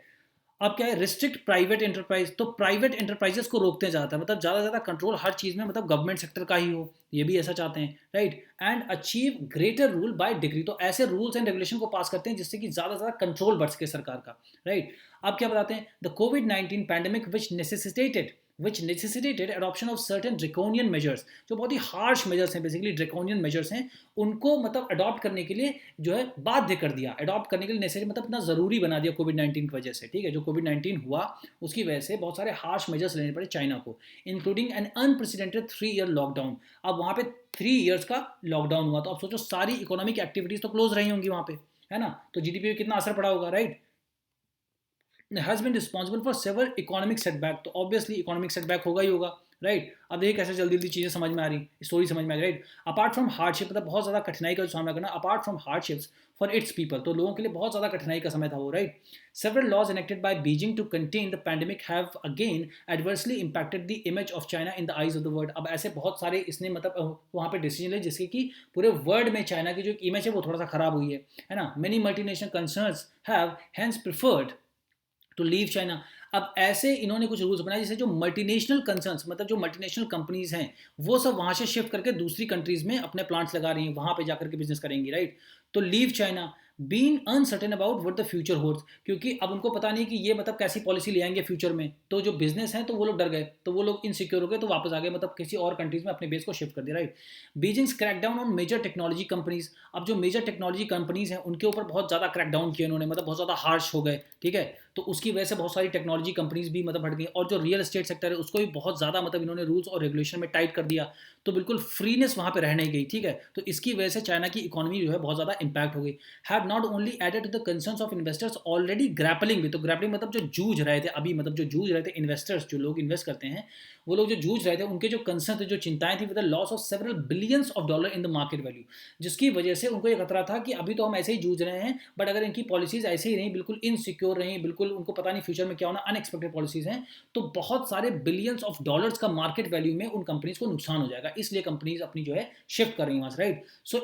A: अब क्या है, रिस्ट्रिक्ट प्राइवेट एंटरप्राइज, तो प्राइवेट एंटरप्राइजेस को रोकते हैं ज़्यादा, मतलब ज़्यादा से ज़्यादा कंट्रोल हर चीज़ में मतलब गवर्नमेंट सेक्टर का ही हो, ये भी ऐसा चाहते हैं, right. And achieve greater rule by degree, तो ऐसे रूल्स एंड रेगुलेशन को पास करते हैं जिससे कि ज़्यादा से ज़्यादा कंट्रोल बढ़ सके सरकार का, राइट। अब क्या बताते हैं, the covid pandemic which necessitated adoption of certain draconian measures, जो बहुत ही हार्श मेजर्स हैं, बेसिकली ड्रेकोनियन मेजर्स हैं, उनको मतलब अडॉप्ट करने के लिए जो है बाध्य कर दिया, अडॉप्ट करने के लिए नेसेसरी मतलब इतना ज़रूरी बना दिया कोविड-19 की वजह से, ठीक है। जो कोविड-19 हुआ उसकी वजह से बहुत सारे हार्श मेजर्स लेने पड़े चाइना को, including an unprecedented 3 year lockdown. अब वहाँ पे 3 ईयर्स का लॉकडाउन हुआ, तो अब सोचो सारी इकोनॉमिक एक्टिविटीज़ तो क्लोज रही होंगी वहाँ पे, है ना, तो जीडीपी पे कितना असर पड़ा होगा, right. Has been responsible for several economic setback, तो ऑब्वियसली इकोनॉमिक सेटबैक होगा ही होगा, राइट। अब देखिए कैसे जल्दी जल्दी चीज़ें समझ में आ रही, स्टोरी समझ में आ रही, राइट। अपार्ट फ्रॉम हार्डशिप, मतलब बहुत ज़्यादा कठिनाई का सामना करना, apart from hardships for its people, तो लोगों के लिए बहुत ज़्यादा कठिनाई का समय था वो, right. Several laws enacted by Beijing to contain the pandemic have again adversely impacted the image of China in the eyes of the world. अब ऐसे बहुत सारे इसने मतलब वहाँ पे डिसीजन लिए जिससे कि पूरे वर्ल्ड में चाइना की जो इमेज है वो थोड़ा सा खराब हुई है ना। Many multinational concerns have hence preferred to leave China. अब ऐसे इन्होंने कुछ रूल्स बनाए जिससे जो मल्टीनेशनल कंसर्न्स मतलब जो मल्टीनेशनल कंपनीज हैं वो सब वहाँ से शिफ्ट करके दूसरी कंट्रीज में अपने प्लांट्स लगा रही हैं, वहाँ पे जाकर के बिजनेस करेंगी, राइट। तो leave China being uncertain about what the future holds, क्योंकि अब उनको पता नहीं कि ये मतलब कैसी पॉलिसी ले आएंगे फ्यूचर में, तो जो बिजनेस है तो वो लोग डर गए, तो वो लोग इनसिक्योर हो गए, तो वापस आ गए, मतलब किसी और कंट्रीज में अपने बेस को शिफ्ट कर दिया, right. Beijing's crackdown on major technology companies, अब जो मेजर टेक्नोलॉजी कंपनीज हैं उनके ऊपर बहुत ज़्यादा क्रैकडाउन किया उन्होंने, मतलब बहुत ज़्यादा हार्श हो गए, ठीक है। तो उसकी वजह से बहुत सारी टेक्नोलॉजी कंपनीज भी मतलब हट गई, और जो रियल एस्टेट सेक्टर है उसको भी बहुत ज़्यादा मतलब इन्होंने रूल्स और रेगुलेशन में टाइट कर दिया, तो बिल्कुल फ्रीनेस वहाँ पे रह नहीं गई, ठीक है। तो इसकी वजह से चाइना की इकोनॉमी जो है बहुत ज़्यादा इंपैक्ट हो गई। Have not only added to the concerns of investors already grappling with, तो ग्रैपलिंग मतलब जो जूझ रहे थे अभी, मतलब जो जूझ रहे थे इन्वेस्टर्स, जो लोग इन्वेस्ट करते हैं वो लोग जो जूझ रहे थे, उनके जो कंसर्न थे, जो चिंताएं थी with the loss of several billions of dollar in the market value, जिसकी वजह से उनको ये खतरा था कि अभी तो हम ऐसे ही जूझ रहे हैं, बट अगर इनकी पॉलिसीज ऐसे ही रही, बिल्कुल इनसिक्योर रही, बिल्कुल उनको पता नहीं फ्यूचर में क्या होना, अनएक्सपेक्टेड पॉलिसीज हैं, तो बहुत सारे बिलियंस ऑफ डॉलर्स का मार्केट वैल्यू में उन कंपनीज को नुकसान हो जाएगा, इसलिए कंपनीज अपनी जो है शिफ्ट कर रही हैं वहां से, right. So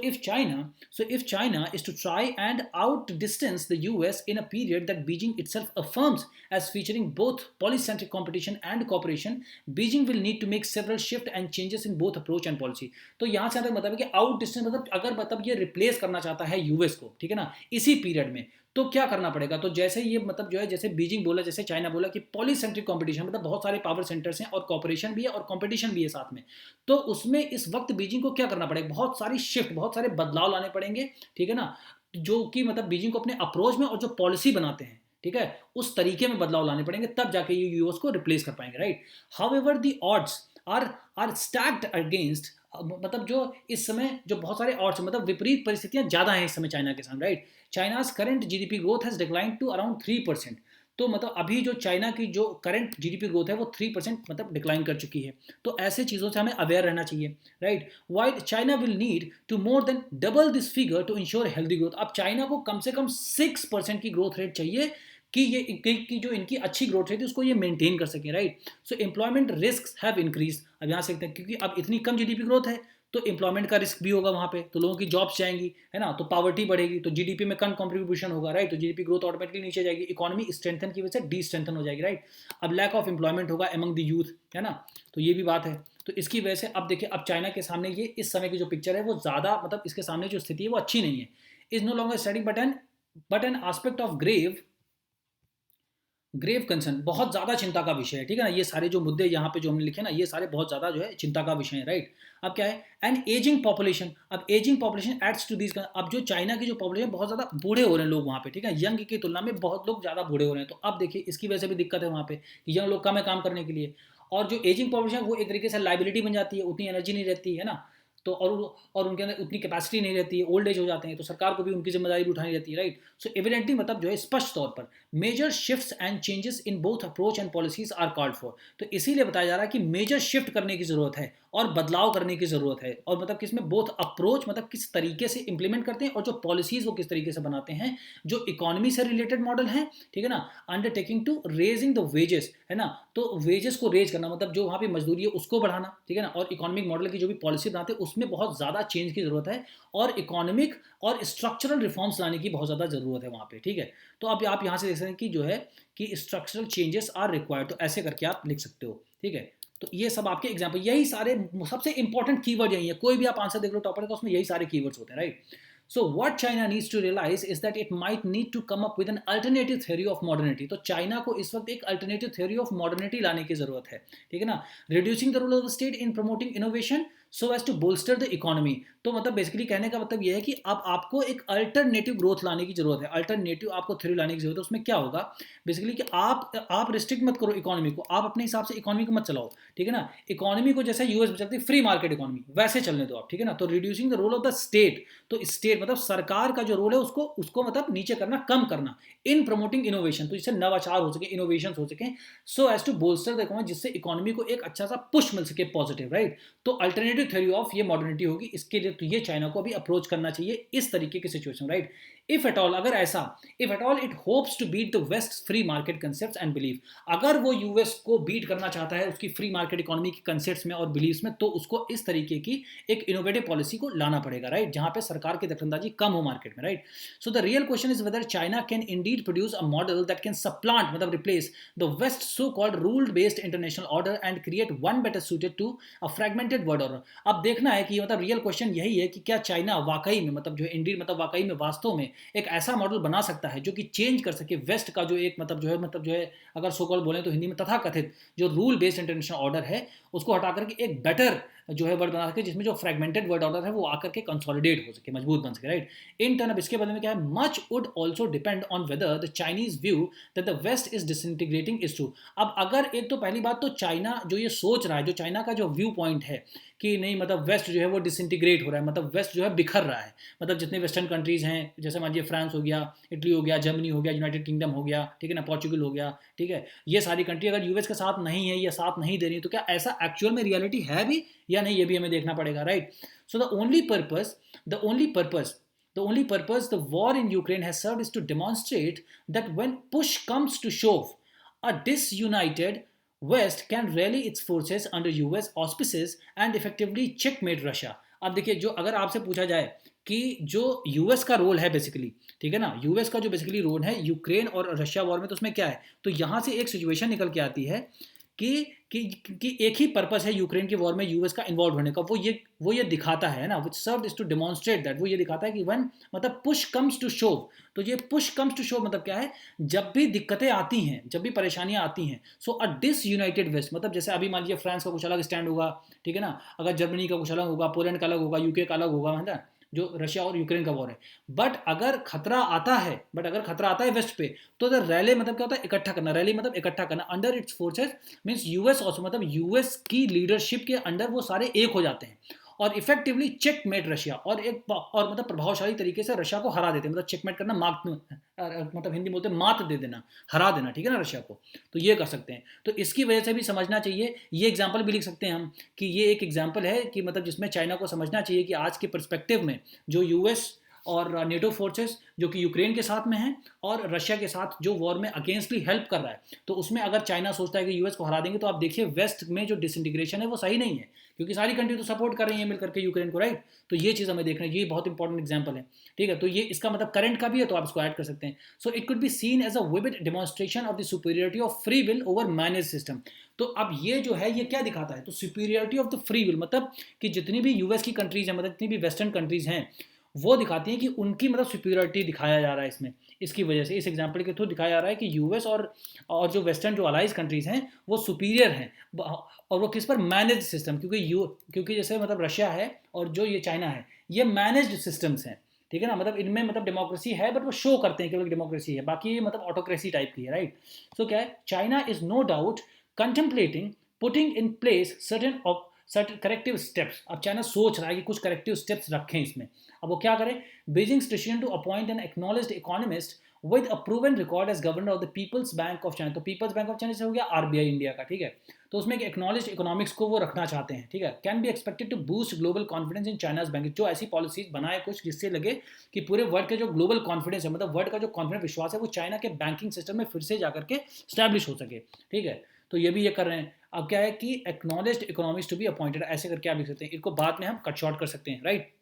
A: if China is to try and outdistance the US in a period that Beijing itself affirms as featuring both polycentric competition and cooperation, Beijing will need to make several shift and changes in both approach and policy. तो यहाँ से मतलब है कि आउट डिस्टेंस मतलब अगर मतलब ये रिप्लेस करना चाहता है यूएस को, ठीक है ना, इसी पीरियड में, तो क्या करना पड़ेगा, तो जैसे ये मतलब जो है जैसे बीजिंग बोला, जैसे चाइना बोला कि पॉलीसेंट्रिक कंपटीशन मतलब बहुत सारे पावर सेंटर्स हैं और कॉपरेशन भी है और कंपटीशन भी है साथ में, तो उसमें इस वक्त बीजिंग को क्या करना पड़ेगा, बहुत सारी शिफ्ट, बहुत सारे बदलाव लाने पड़ेंगे, ठीक है ना, जो कि मतलब बीजिंग को अपने अप्रोच में और जो पॉलिसी बनाते हैं, ठीक है, उस तरीके में बदलाव लाने पड़ेंगे, तब जाके ये यूएस को रिप्लेस कर पाएंगे, right. However the odds are stacked against मतलब जो इस समय जो बहुत सारे और मतलब विपरीत परिस्थितियां ज़्यादा हैं इस समय चाइना के सामने, right. China's current GDP growth has decline to around 3%। तो मतलब अभी जो चाइना की जो करंट जीडीपी ग्रोथ है वो 3% मतलब डिक्लाइन कर चुकी है। तो ऐसे चीज़ों से हमें अवेयर रहना चाहिए, right. While China will need to more than double this figure to ensure healthy growth. अब चाइना को कम से कम 6% की ग्रोथ रेट चाहिए कि ये कि जो इनकी अच्छी ग्रोथ रेट है उसको ये मेंटेन कर सकें, right. So employment risk have increase. अब यहाँ से देखते हैं क्योंकि अब इतनी कम जीडीपी ग्रोथ है तो एम्प्लॉयमेंट का रिस्क भी होगा वहाँ पे, तो लोगों की जॉब्स जाएंगी, है ना, तो पावर्टी बढ़ेगी, तो जीडीपी में कम कंट्रीब्यूशन होगा, राइट। तो जीडीपी ग्रोथ ऑटोमेटिकली नीचे जाएगी, इकोनॉमी स्ट्रेंथन की वजह से डी स्ट्रेंथन हो जाएगी, राइट। अब लैक ऑफ एम्प्लॉयमेंट होगा एमंग द यूथ, है ना, तो ये भी बात है। तो इसकी वजह से अब देखिए अब चाइना के सामने ये इस समय की जो पिक्चर है वो ज़्यादा मतलब इसके सामने जो स्थिति है वो अच्छी नहीं है। Is no longer study but an aspect of grave concern, बहुत ज़्यादा चिंता का विषय है, ठीक है ना। ये सारे जो मुद्दे यहाँ पे जो हमने लिखे ना ये सारे बहुत ज़्यादा जो है चिंता का विषय है, राइट। अब क्या है, एन एजिंग पॉपुलेशन। अब ageing population adds to this. अब जो चाइना की जो पॉपुलेशन बहुत ज़्यादा बूढ़े हो रहे हैं लोग वहाँ पे, ठीक है, यंग की तुलना में बहुत लोग ज़्यादा बूढ़े हो रहे हैं। तो अब देखिए इसकी वजह से भी दिक्कत है वहाँ पे कि यंग लोग कम है काम करने के लिए, और जो एजिंग पॉपुलेशन वो एक तरीके से लाइबिलिटी बन जाती है, उतनी एनर्जी नहीं रहती है ना। तो और उनके अंदर उतनी कैपेसिटी नहीं रहती है, ओल्ड एज हो जाते हैं, तो सरकार को भी उनकी जिम्मेदारी भी उठानी रहती है, राइट। सो एविडेंटली मतलब जो है स्पष्ट तौर पर major shifts and changes in both approach and policies are called for. तो इसीलिए बताया जा रहा है कि मेजर शिफ्ट करने की जरूरत है और बदलाव करने की जरूरत है, और मतलब किसमें, बोथ अप्रोच मतलब किस तरीके से इंप्लीमेंट करते हैं और जो पॉलिसीज वो किस तरीके से बनाते हैं, जो इकोनॉमी से रिलेटेड मॉडल है, ठीक है ना। Undertaking to raising the wages, है ना, तो वेजेस को रेज करना मतलब जो वहाँ पे मजदूरी है उसको बढ़ाना, ठीक है ना, और इकोनॉमिक मॉडल की जो भी पॉलिसी बनाते हैं उसमें बहुत ज़्यादा चेंज की जरूरत है, और इकोनॉमिक और स्ट्रक्चरल रिफॉर्म्स लाने की बहुत ज़्यादा ज़रूरत है वहाँ पे, ठीक है। तो अब आप यहाँ से देख सकते हैं कि जो है कि स्ट्रक्चरल चेंजेस आर रिक्वायर्ड, तो ऐसे करके आप लिख सकते हो, ठीक है। तो ये सब आपके एग्जाम्पल, यही सारे सबसे इंपॉर्टेंट कीवर्ड यही है, कोई भी आप आंसर देख लो टॉपिक का उसमें यही सारे कीवर्ड्स होते हैं, right. So what China needs to realize is that it might need to come up with an alternative theory of modernity. तो चाइना को इस वक्त एक alternative theory of modernity लाने की जरूरत है, ठीक है ना। Reducing the role of the state in promoting innovation so as to bolster the economy। तो मतलब बेसिकली कहने का मतलब यह है कि अब आपको एक अल्टरनेटिव ग्रोथ लाने की जरूरत है, अल्टरनेटिव आपको थ्योरी लाने की जरूरत है। उसमें क्या होगा बेसिकली कि आप रिस्ट्रिक्ट मत करो इकोनॉमी को, आप अपने हिसाब से इकोनॉमी को मत चलाओ, ठीक है ना। इकोनॉमी को जैसे यूएस में चलती है फ्री मार्केट इकोनॉमी वैसे चलने दो आप, ठीक है ना। तो reducing the role of the state, तो स्टेट मतलब सरकार का जो रोल है उसको उसको मतलब नीचे करना, कम करना, इन प्रमोटिंग इनोवेशन, तो जिससे नवाचार हो सके, इनोवेशन हो सके, so as to bolster the economy, जिससे इकोनॉमी को एक अच्छा सा पुश मिल सके पॉजिटिव, राइट। तो अल्टरनेटिव थ्योरी ऑफ ये मॉडर्निटी होगी, इसके लिए तो ये चाइना को भी अप्रोच करना चाहिए इस तरीके की situation, right. If at all, अगर ऐसा, if at all it hopes to beat the West free market concepts and belief, अगर वो यूएस को बीट करना चाहता है उसकी फ्री मार्केट इकोनॉमी के कंसेप्ट्स में और बिलीव्स में, तो उसको इस तरीके की एक इनोवेटिव पॉलिसी को लाना पड़ेगा, राइट, जहां पे सरकार की दखलंदाजी कम हो मार्केट में, right. So the real question is whether China can indeed produce a model that can supplant मतलब replace the West so called ruled based international order and create one better suited to a fragmented world order. अब देखना है कि मतलब रियल क्वेश्चन यही है कि क्या चाइना वाकई में मतलब जो है इंडीड मतलब वाकई में वास्तव में एक ऐसा मॉडल बना सकता है जो कि चेंज कर सके वेस्ट का जो एक मतलब जो है अगर सो कॉल्ड बोले तो हिंदी में तथाकथित जो रूल बेस्ड इंटरनेशनल ऑर्डर है उसको हटा करके एक बेटर जो है वर्ड बना सके, जिसमें जो फ्रेगमेंटेड वर्ड ऑर्डर है वो आकर के कंसोलिडेट हो सके, मजबूत बन सके, राइट। इन टर्न अब इसके बदले में क्या है, much would also depend on whether the Chinese view that the West is disintegrating is true. अब अगर एक तो पहली बात तो चाइना जो ये सोच रहा है, जो चाइना का जो व्यू पॉइंट है कि नहीं मतलब वेस्ट जो है वो डिसइंटीग्रेट हो रहा है, मतलब वेस्ट जो है बिखर रहा है, मतलब जितने वेस्टर्न कंट्रीज हैं जैसे मान लीजिए फ्रांस हो गया, इटली हो गया, जर्मनी हो गया, यूनाइटेड किंगडम हो गया, ठीक है ना, पोर्चुगल हो गया, ठीक है, ये सारी कंट्री अगर यूएस के साथ नहीं है या साथ नहीं दे रही, तो क्या ऐसा एक्चुअल में रियलिटी है भी या नहीं, ये भी हमें देखना पड़ेगा, right. So the only purpose the war in Ukraine has served is to demonstrate that when push comes to shove, a disunited West can rally its forces under US auspices and effectively checkmate Russia। अब देखिए जो अगर आपसे पूछा जाए कि जो यूएस का रोल है बेसिकली, ठीक है ना, यूएस का जो बेसिकली रोल है यूक्रेन और रशिया वॉर में, तो उसमें क्या है, तो यहाँ से एक सिचुएशन निकल के आती है कि कि एक ही पर्पस है यूक्रेन के वॉर में यूएस का इन्वॉल्व होने का, वो ये दिखाता है ना, विच सर्व इज टू डेमोन्स्ट्रेट दैट, वो ये दिखाता है कि व्हेन मतलब पुश कम्स टू शोव, तो ये पुश कम्स टू शोव मतलब क्या है, जब भी दिक्कतें आती हैं, जब भी परेशानियां आती हैं, सो अ डिसयूनाइटेड वेस्ट, मतलब जैसे अभी मान लीजिए फ्रांस का कुछ अलग स्टैंड होगा, ठीक है ना, अगर जर्मनी का कुछ अलग होगा, पोलैंड का अलग होगा, यूके का अलग होगा, है ना, जो रशिया और यूक्रेन का वॉर है। बट अगर खतरा आता है वेस्ट पे, तो रैली मतलब क्या होता है, इकट्ठा करना, रैली मतलब इकट्ठा करना under its forces, means US also, मतलब यूएस की लीडरशिप के अंडर वो सारे एक हो जाते हैं और इफेक्टिवली चेकमेट रशिया, और मतलब प्रभावशाली तरीके से रशिया को हरा देते हैं, मतलब चेकमेट करना, मतलब हिंदी में बोलते हैं मात दे देना, हरा देना, ठीक है ना, रशिया को। तो ये कर सकते हैं। तो इसकी वजह से भी समझना चाहिए, ये एग्जाम्पल भी लिख सकते हैं हम कि ये एक एग्जाम्पल है कि मतलब जिसमें चाइना को समझना चाहिए कि आज के परस्पेक्टिव में जो यूएस और नेटो फोर्सेस जो कि यूक्रेन के साथ में हैं और रशिया के साथ जो वॉर में अगेंस्टली हेल्प कर रहा है, तो उसमें अगर चाइना सोचता है कि यूएस को हरा देंगे, तो आप देखिए वेस्ट में जो डिसइंटीग्रेशन है वो सही नहीं है, क्योंकि सारी कंट्री तो सपोर्ट कर रही है मिलकर के यूक्रेन को, राइट। तो ये चीज़ हमें देखना है, ये बहुत इंपॉर्टेंट एग्जाम्पल है, ठीक है। तो ये इसका मतलब करंट का भी है, तो आप इसको ऐड कर सकते हैं। So it could be seen as a vivid demonstration of the superiority of free will over manage system. तो अब ये जो है ये क्या दिखाता है, तो superiority of the free will, मतलब कि जितनी भी यूएस की कंट्रीज हैं, मतलब जितनी भी वेस्टर्न कंट्रीज हैं, वो दिखाती हैं कि उनकी मतलब सुपीरियरिटी दिखाया जा रहा है इसमें। इसकी वजह से इस एग्जाम्पल के थ्रू दिखाया जा रहा है कि यूएस और जो वेस्टर्न जो अलाइज कंट्रीज हैं वो सुपीरियर हैं, और वो किस पर, मैनेज सिस्टम, क्योंकि जैसे मतलब रशिया है और जो ये चाइना है, ये मैनेज्ड सिस्टम्स हैं, ठीक है ना। मतलब इनमें मतलब डेमोक्रेसी है, बट वो शो करते हैं केवल डेमोक्रेसी है, बाकी ये मतलब ऑटोक्रेसी टाइप की है, राइट। सो क्या है, China is no doubt contemplating putting in place certain corrective steps. अब चाइना सोच रहा है कि कुछ करेक्टिव स्टेप्स रखें इसमें। अब वो क्या करें, Beijing's decision to appoint an acknowledged economist with a proven record as governor of the People's Bank of China. तो पीपल्स बैंक ऑफ चाइना से हो गया आरबीआई इंडिया का, ठीक है। तो उसमें एक एक्नॉलेज्ड इकोनॉमिक्स को वो रखना चाहते हैं, ठीक है। Can be expected to boost global confidence in China's bank, जो ऐसी पॉलिसीज बनाए कुछ जिससे लगे कि पूरे वर्ल्ड के जो ग्लोबल कॉन्फिडेंस है, मतलब वर्ल्ड का जो कॉन्फिडेंस विश्वास है, वो चाइना के बैंकिंग सिस्टम में फिर से जाकर के स्टैब्लिश हो सके, ठीक है। तो ये भी ये कर रहे हैं। अब क्या है कि acknowledged economics to be appointed, ऐसे करके आप लिख सकते हैं। इनको बाद में हम कट शॉर्ट कर सकते हैं, राइट।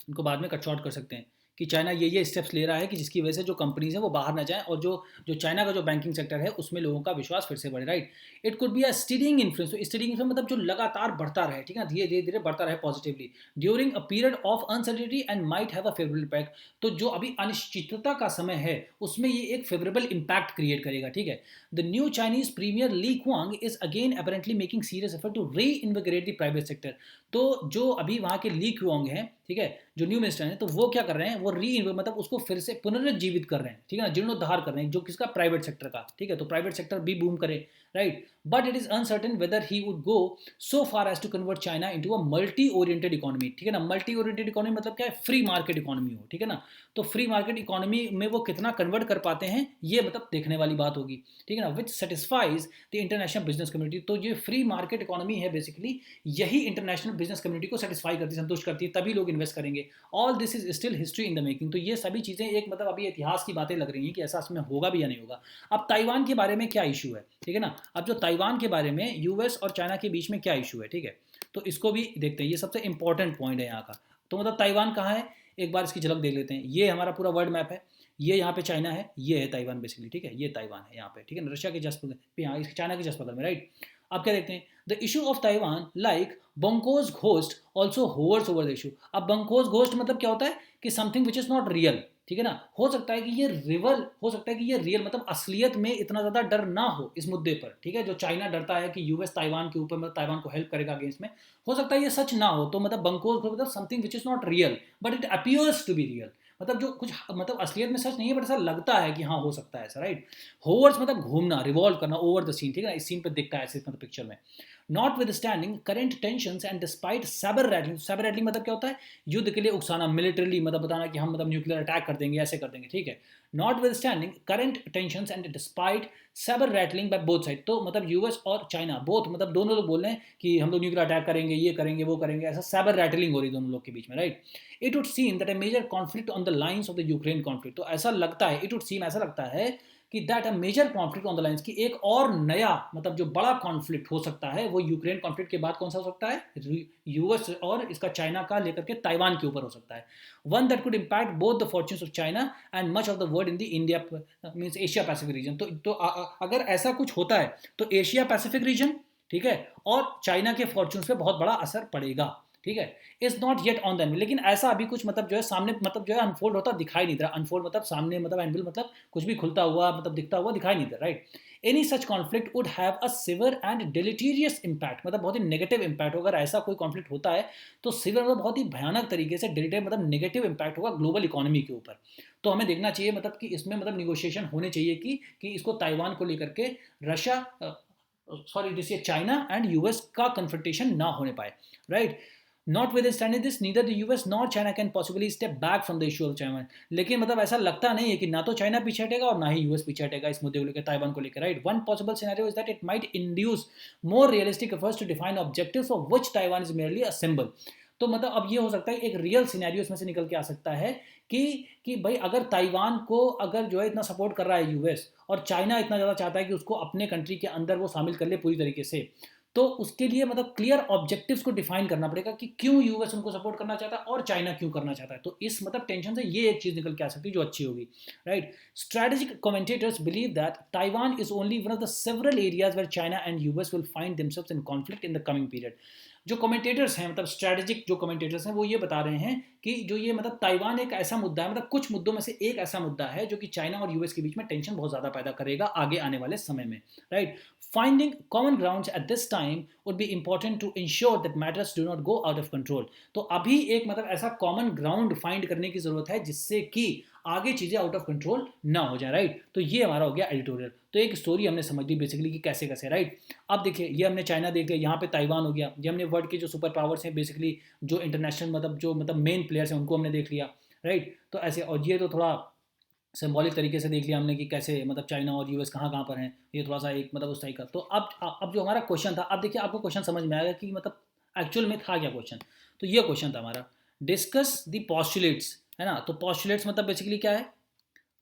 A: इनको बाद में कट शॉर्ट कर सकते हैं कि चाइना ये स्टेप्स ले रहा है कि जिसकी वजह से जो कंपनीज हैं वो बाहर ना जाएं, और जो जो चाइना का जो बैंकिंग सेक्टर है उसमें लोगों का विश्वास फिर से बढ़े, right. It could be a steadying influence. तो स्टीडिंग इन्फ्लुएंस मतलब जो लगातार बढ़ता रहे, ठीक है, धीरे धीरे धीरे बढ़ता रहे positively during a period of uncertainty and might have a favourable impact. तो जो अभी अनिश्चितता का समय है उसमें ये एक फेवरेबल इम्पैक्ट क्रिएट करेगा, ठीक है। The new Chinese premier Li Qiang is again apparently making serious effort to reinvigorate the private sector. तो जो अभी वहाँ के ली क्वांग हैं, ठीक है, जो न्यू मिनिस्टर हैं, तो वो क्या कर रहे हैं, वो मतलब उसको फिर से पुनरुज्जीवित कर रहे हैं, ठीक है ना, जीर्णोद्धार कर रहे हैं, जो किसका, प्राइवेट सेक्टर का, ठीक है। तो प्राइवेट सेक्टर भी बूम करे, right. But it is uncertain whether he would go so far as to convert China into a multi oriented economy, ठीक है ना। मल्टी ओरिएंटेड इकोनॉमी मतलब क्या है, फ्री मार्केट इकोनॉमी हो, ठीक है ना। तो फ्री मार्केट इकोनॉमी में वो कितना कन्वर्ट कर पाते हैं, ये मतलब देखने वाली बात होगी, ठीक है ना। विच satisfies the international business community. तो ये फ्री मार्केट इकोनॉमी है बेसिकली, यही इंटरनेशनल बिजनेस कम्युनिटी को सेटिस्फाई करती है, संतुष्ट करती है, तभी लोग इन्वेस्ट करेंगे। All this is still history in the making. तो ये सभी चीज़ें एक मतलब अभी इतिहास की बातें लग रही हैं कि ऐसा इसमें होगा भी या नहीं होगा। अब ताइवान के बारे में क्या इशू है, ठीक है ना। अब जो ताइवान के बारे में यूएस और चाइना के बीच में क्या इशू है, ठीक है, तो इसको भी देखते हैं। ये सबसे इंपॉर्टेंट पॉइंट है यहाँ का। तो मतलब ताइवान कहाँ है, एक बार इसकी झलक देख लेते हैं। ये हमारा पूरा वर्ल्ड मैप है, ये यहाँ पे चाइना है, ये है ताइवान बेसिकली, ठीक है। ये ताइवान है यहाँ पे, ठीक है, रशिया के जस्ट यहाँ, चाइना के जस्ट बगल में, राइट। अब क्या देखते हैं, the issue of Taiwan like Banquo's ghost also hovers over the issue. अब बंकोज घोस्ट मतलब क्या होता है कि something which is not real, ठीक है ना। हो सकता है कि ये रिवल, हो सकता है कि ये रियल मतलब असलियत में इतना ज़्यादा डर ना हो इस मुद्दे पर, ठीक है। जो चाइना डरता है कि यूएस ताइवान के ऊपर मतलब ताइवान को हेल्प करेगा अगेंस्ट में, हो सकता है ये सच ना हो। तो मतलब बंकोज मतलब something which is not real but it appears to be real, मतलब जो कुछ मतलब असलियत में सच नहीं है बट ऐसा लगता है कि हाँ हो सकता है ऐसा, राइट। होवर्स मतलब घूमना, रिवॉल्व करना ओवर द सीन, ठीक है ना, इस सीन पे दिखता है ऐसे मतलब पिक्चर में। Notwithstanding current tensions and despite cyber rattling. Cyber rattling मतलब क्या होता है, युद्ध के लिए उकसाना, मिलिटरीली मतलब बताना कि हम मतलब न्यूक्लियर अटैक कर देंगे, ऐसे कर देंगे, ठीक है। Notwithstanding current tensions and despite cyber rattling by both side. तो मतलब यूएस और चाइना बोथ मतलब दोनों लोग बोल रहे हैं कि हम लोग न्यूक्लियर अटैक करेंगे, ये करेंगे, वो करेंगे, ऐसा साइबर रैटलिंग हो रही है दोनों लोग के बीच में, right. It would seem that a major conflict on the lines of the Ukraine conflict. तो ऐसा लगता है, इट वुड सीम ऐसा लगता है कि that a major conflict on the lines, की एक और नया मतलब जो बड़ा कॉन्फ्लिक्ट हो सकता है वो यूक्रेन कॉन्फ्लिक्ट के बाद कौन सा हो सकता है, यूएस और इसका चाइना का लेकर के ताइवान के ऊपर हो सकता है। One that could impact both the fortunes of China and much of the world in the India means Asia Pacific region. तो अगर ऐसा कुछ होता है तो एशिया पैसिफिक रीजन, ठीक है, और चाइना के फॉर्च्यून्स पे बहुत बड़ा असर पड़ेगा, ठीक है। Is not yet on the anvil, लेकिन ऐसा अभी कुछ मतलब जो है सामने मतलब जो है अनफोल्ड होता दिखाई नहीं दे रहा। अनफोल्ड मतलब सामने मतलब एनविल मतलब कुछ भी खुलता हुआ मतलब दिखता हुआ दिखाई नहीं दे रहा, right. Any such conflict would have a severe and deleterious impact, मतलब बहुत ही नेगेटिव इंपैक्ट होगा। अगर ऐसा कोई कॉन्फ्लिक्ट होता है तो सिवियर मतलब बहुत ही भयानक तरीके से डिलीटिव मतलब नेगेटिव इंपैक्ट होगा ग्लोबल इकोनॉमी के ऊपर। तो हमें देखना चाहिए मतलब कि इसमें मतलब निगोशिएशन होने चाहिए कि इसको ताइवान को लेकर के Russia sorry this China and US का कन्फ्रंटेशन ना होने पाए, right. Notwithstanding this, neither the US nor China can possibly step back from the issue of Taiwan. लेकिन मतलब ऐसा लगता नहीं है कि ना तो चाइना पीछे हटेगा और ना ही यूएस पीछे हटेगा इस मुद्दे को लेकर, ताइवान को लेकर, right. One possible scenario is that it might induce more realistic efforts to define objectives of which Taiwan is merely a symbol. तो मतलब अब ये हो सकता है एक रियल सिनेरियो इसमें से निकल के आ सकता है कि भाई अगर ताइवान को अगर जो है इतना सपोर्ट कर रहा है यूएस, और चाइना इतना ज़्यादा चाहता है कि उसको अपने कंट्री के अंदर वो शामिल कर ले पूरी तरीके से, तो उसके लिए मतलब क्लियर ऑब्जेक्टिव्स को डिफाइन करना पड़ेगा कि क्यों यूएस उनको सपोर्ट करना चाहता है और चाइना क्यों करना चाहता है. तो इस मतलब टेंशन से ये एक चीज निकल के आ सकती है जो अच्छी होगी, right. Strategic commentators believe that Taiwan is only one of the several areas where China and US will find themselves in conflict in the coming period. जो कमेंटेटर्स हैं मतलब स्ट्रेटेजिक जो कमेंटेटर्स हैं वो ये बता रहे हैं कि जो ये मतलब ताइवान एक ऐसा मुद्दा है, मतलब कुछ मुद्दों में से एक ऐसा मुद्दा है जो कि चाइना और यूएस के बीच में टेंशन बहुत ज़्यादा पैदा करेगा आगे आने वाले समय में, right. Finding common grounds at this time would be important to ensure that matters do not go out of control. तो अभी एक मतलब ऐसा कॉमन ग्राउंड फाइंड करने की जरूरत है जिससे कि आगे चीज़ें आउट ऑफ कंट्रोल ना हो जाए, राइट. तो ये हमारा हो गया एडिटोरियल. तो एक स्टोरी हमने समझ ली बेसिकली कि कैसे कैसे, राइट. अब देखिए ये हमने चाइना देख लिया, यहाँ पे ताइवान हो गया, ये हमने वर्ल्ड के जो सुपर पावर्स हैं बेसिकली जो इंटरनेशनल मतलब मेन प्लेयर्स हैं उनको हमने देख लिया, राइट. तो ऐसे, और ये तो थोड़ा सिंबॉलिक तरीके से देख लिया हमने कि कैसे मतलब चाइना और यूएस कहाँ कहाँ पर हैं, ये थोड़ा सा एक मतलब उस टाइप का. तो अब जो हमारा क्वेश्चन था, अब देखिए आपको क्वेश्चन समझ में आएगा कि मतलब एक्चुअल में था क्या क्वेश्चन. तो ये क्वेश्चन था हमारा, डिस्कस द पॉस्टुलेट्स, है ना. तो पॉस्टुलेट्स मतलब बेसिकली क्या है,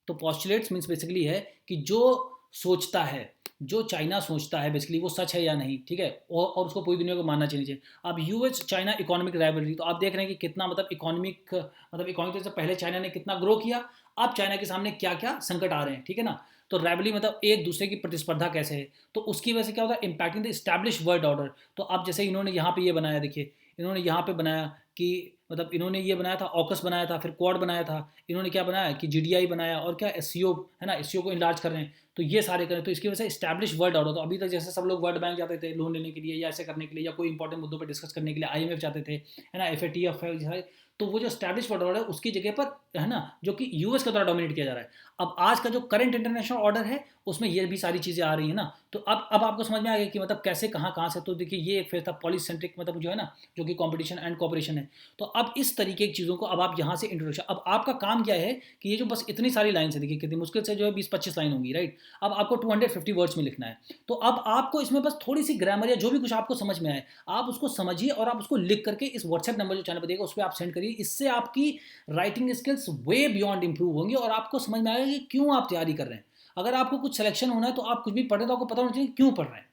A: तो पॉस्टुलेट्स मीन्स बेसिकली है कि जो सोचता है, जो चाइना सोचता है बेसिकली वो सच है या नहीं, ठीक है, और उसको पूरी दुनिया को मानना चाहिए. अब यूएस चाइना इकोनॉमिक राइवलरी, तो आप देख रहे हैं कि कितना मतलब इकोनॉमिक से पहले चाइना ने कितना ग्रो किया, अब चाइना के सामने क्या क्या संकट आ रहे हैं, ठीक है ना. तो राइवलरी मतलब एक दूसरे की प्रतिस्पर्धा कैसे है, तो उसकी वजह से क्या होता है, impacting the establish world order. तो अब जैसे इन्होंने यहाँ पे ये बनाया, देखिए इन्होंने यहाँ पे बनाया कि मतलब इन्होंने ये बनाया था, ऑकस बनाया था, फिर क्वाड बनाया था, इन्होंने क्या बनाया कि जीडीआई बनाया, और क्या एससीओ, है ना, एससीओ को इनलार्ज कर रहे हैं. तो ये सारे करें, तो इसकी वजह से स्टैब्लिश वर्ल्ड ऑर्डर. तो अभी तक जैसे सब लोग वर्ल्ड बैंक जाते थे लोन लेने के लिए या ऐसे करने के लिए या कोई इंपॉर्टेंट मुद्दों पर डिस्कस करने के लिए आईएमएफ जाते थे, है ना, एफएटीएफ है, तो वो जो स्टैब्लिश वर्ल्ड ऑर्डर है उसकी जगह पर, है ना, जो कि यूएस के द्वारा डोमिनेट किया जा रहा है. अब आज का जो करंट इंटरनेशनल ऑर्डर है उसमें ये भी सारी चीज़ें आ रही है ना. तो अब आपको समझ में आ गया कि मतलब कैसे कहाँ कहाँ से. तो देखिए ये एक फेज था पॉलीसेंट्रिक मतलब जो है ना, जो कि कंपटीशन एंड कोऑपरेशन है. तो अब इस तरीके की चीज़ों को अब आप यहाँ से इंट्रोडक्शन, अब आपका काम क्या है कि ये जो बस इतनी सारी लाइन है, देखिए कितनी मुश्किल से जो है 20-25 लाइन होंगी, राइट. अब आपको 250 वर्ड्स में लिखना है. तो अब आपको इसमें बस थोड़ी सी ग्रामर या जो भी कुछ आपको समझ में आए आप उसको समझिए और आप उसको लिख करके इस व्हाट्सएप नंबर जो चैनल पर देगा उस पर आप सेंड करिए. इससे आपकी writing skills way beyond improve होंगी और आपको समझ में आएगा कि क्यों आप तैयारी कर रहे हैं. अगर आपको कुछ सिलेक्शन होना है तो आप कुछ भी पढ़े तो आपको पता होना चाहिए क्यों पढ़ रहे हैं,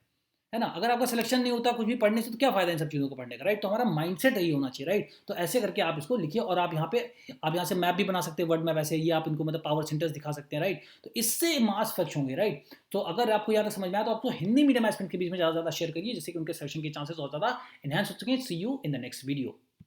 A: है ना. अगर आपका सिलेक्शन नहीं होता कुछ भी पढ़ने से तो क्या फायदा इन सब चीज़ों को पढ़ने का, राइट. तो हमारा माइंडसेट यही होना चाहिए, राइट. तो ऐसे करके आप इसको लिखिए और आप यहाँ पे आप यहाँ से मैप भी बना सकते हैं, वर्ड मैप ऐसे ये आप इनको मतलब पावर सेंटर्स दिखा सकते हैं, राइट. तो इससे मास फैक्ट होंगे, राइट. तो अगर आपको यहाँ तक समझ में आया तो आपको हिंदी मीडियम एस्पेक्ट के बीच में ज़्यादा शेयर करिए जिससे कि उनके सेशन के चांसेस और ज़्यादा एनहांस हो सकें. See you in the next video.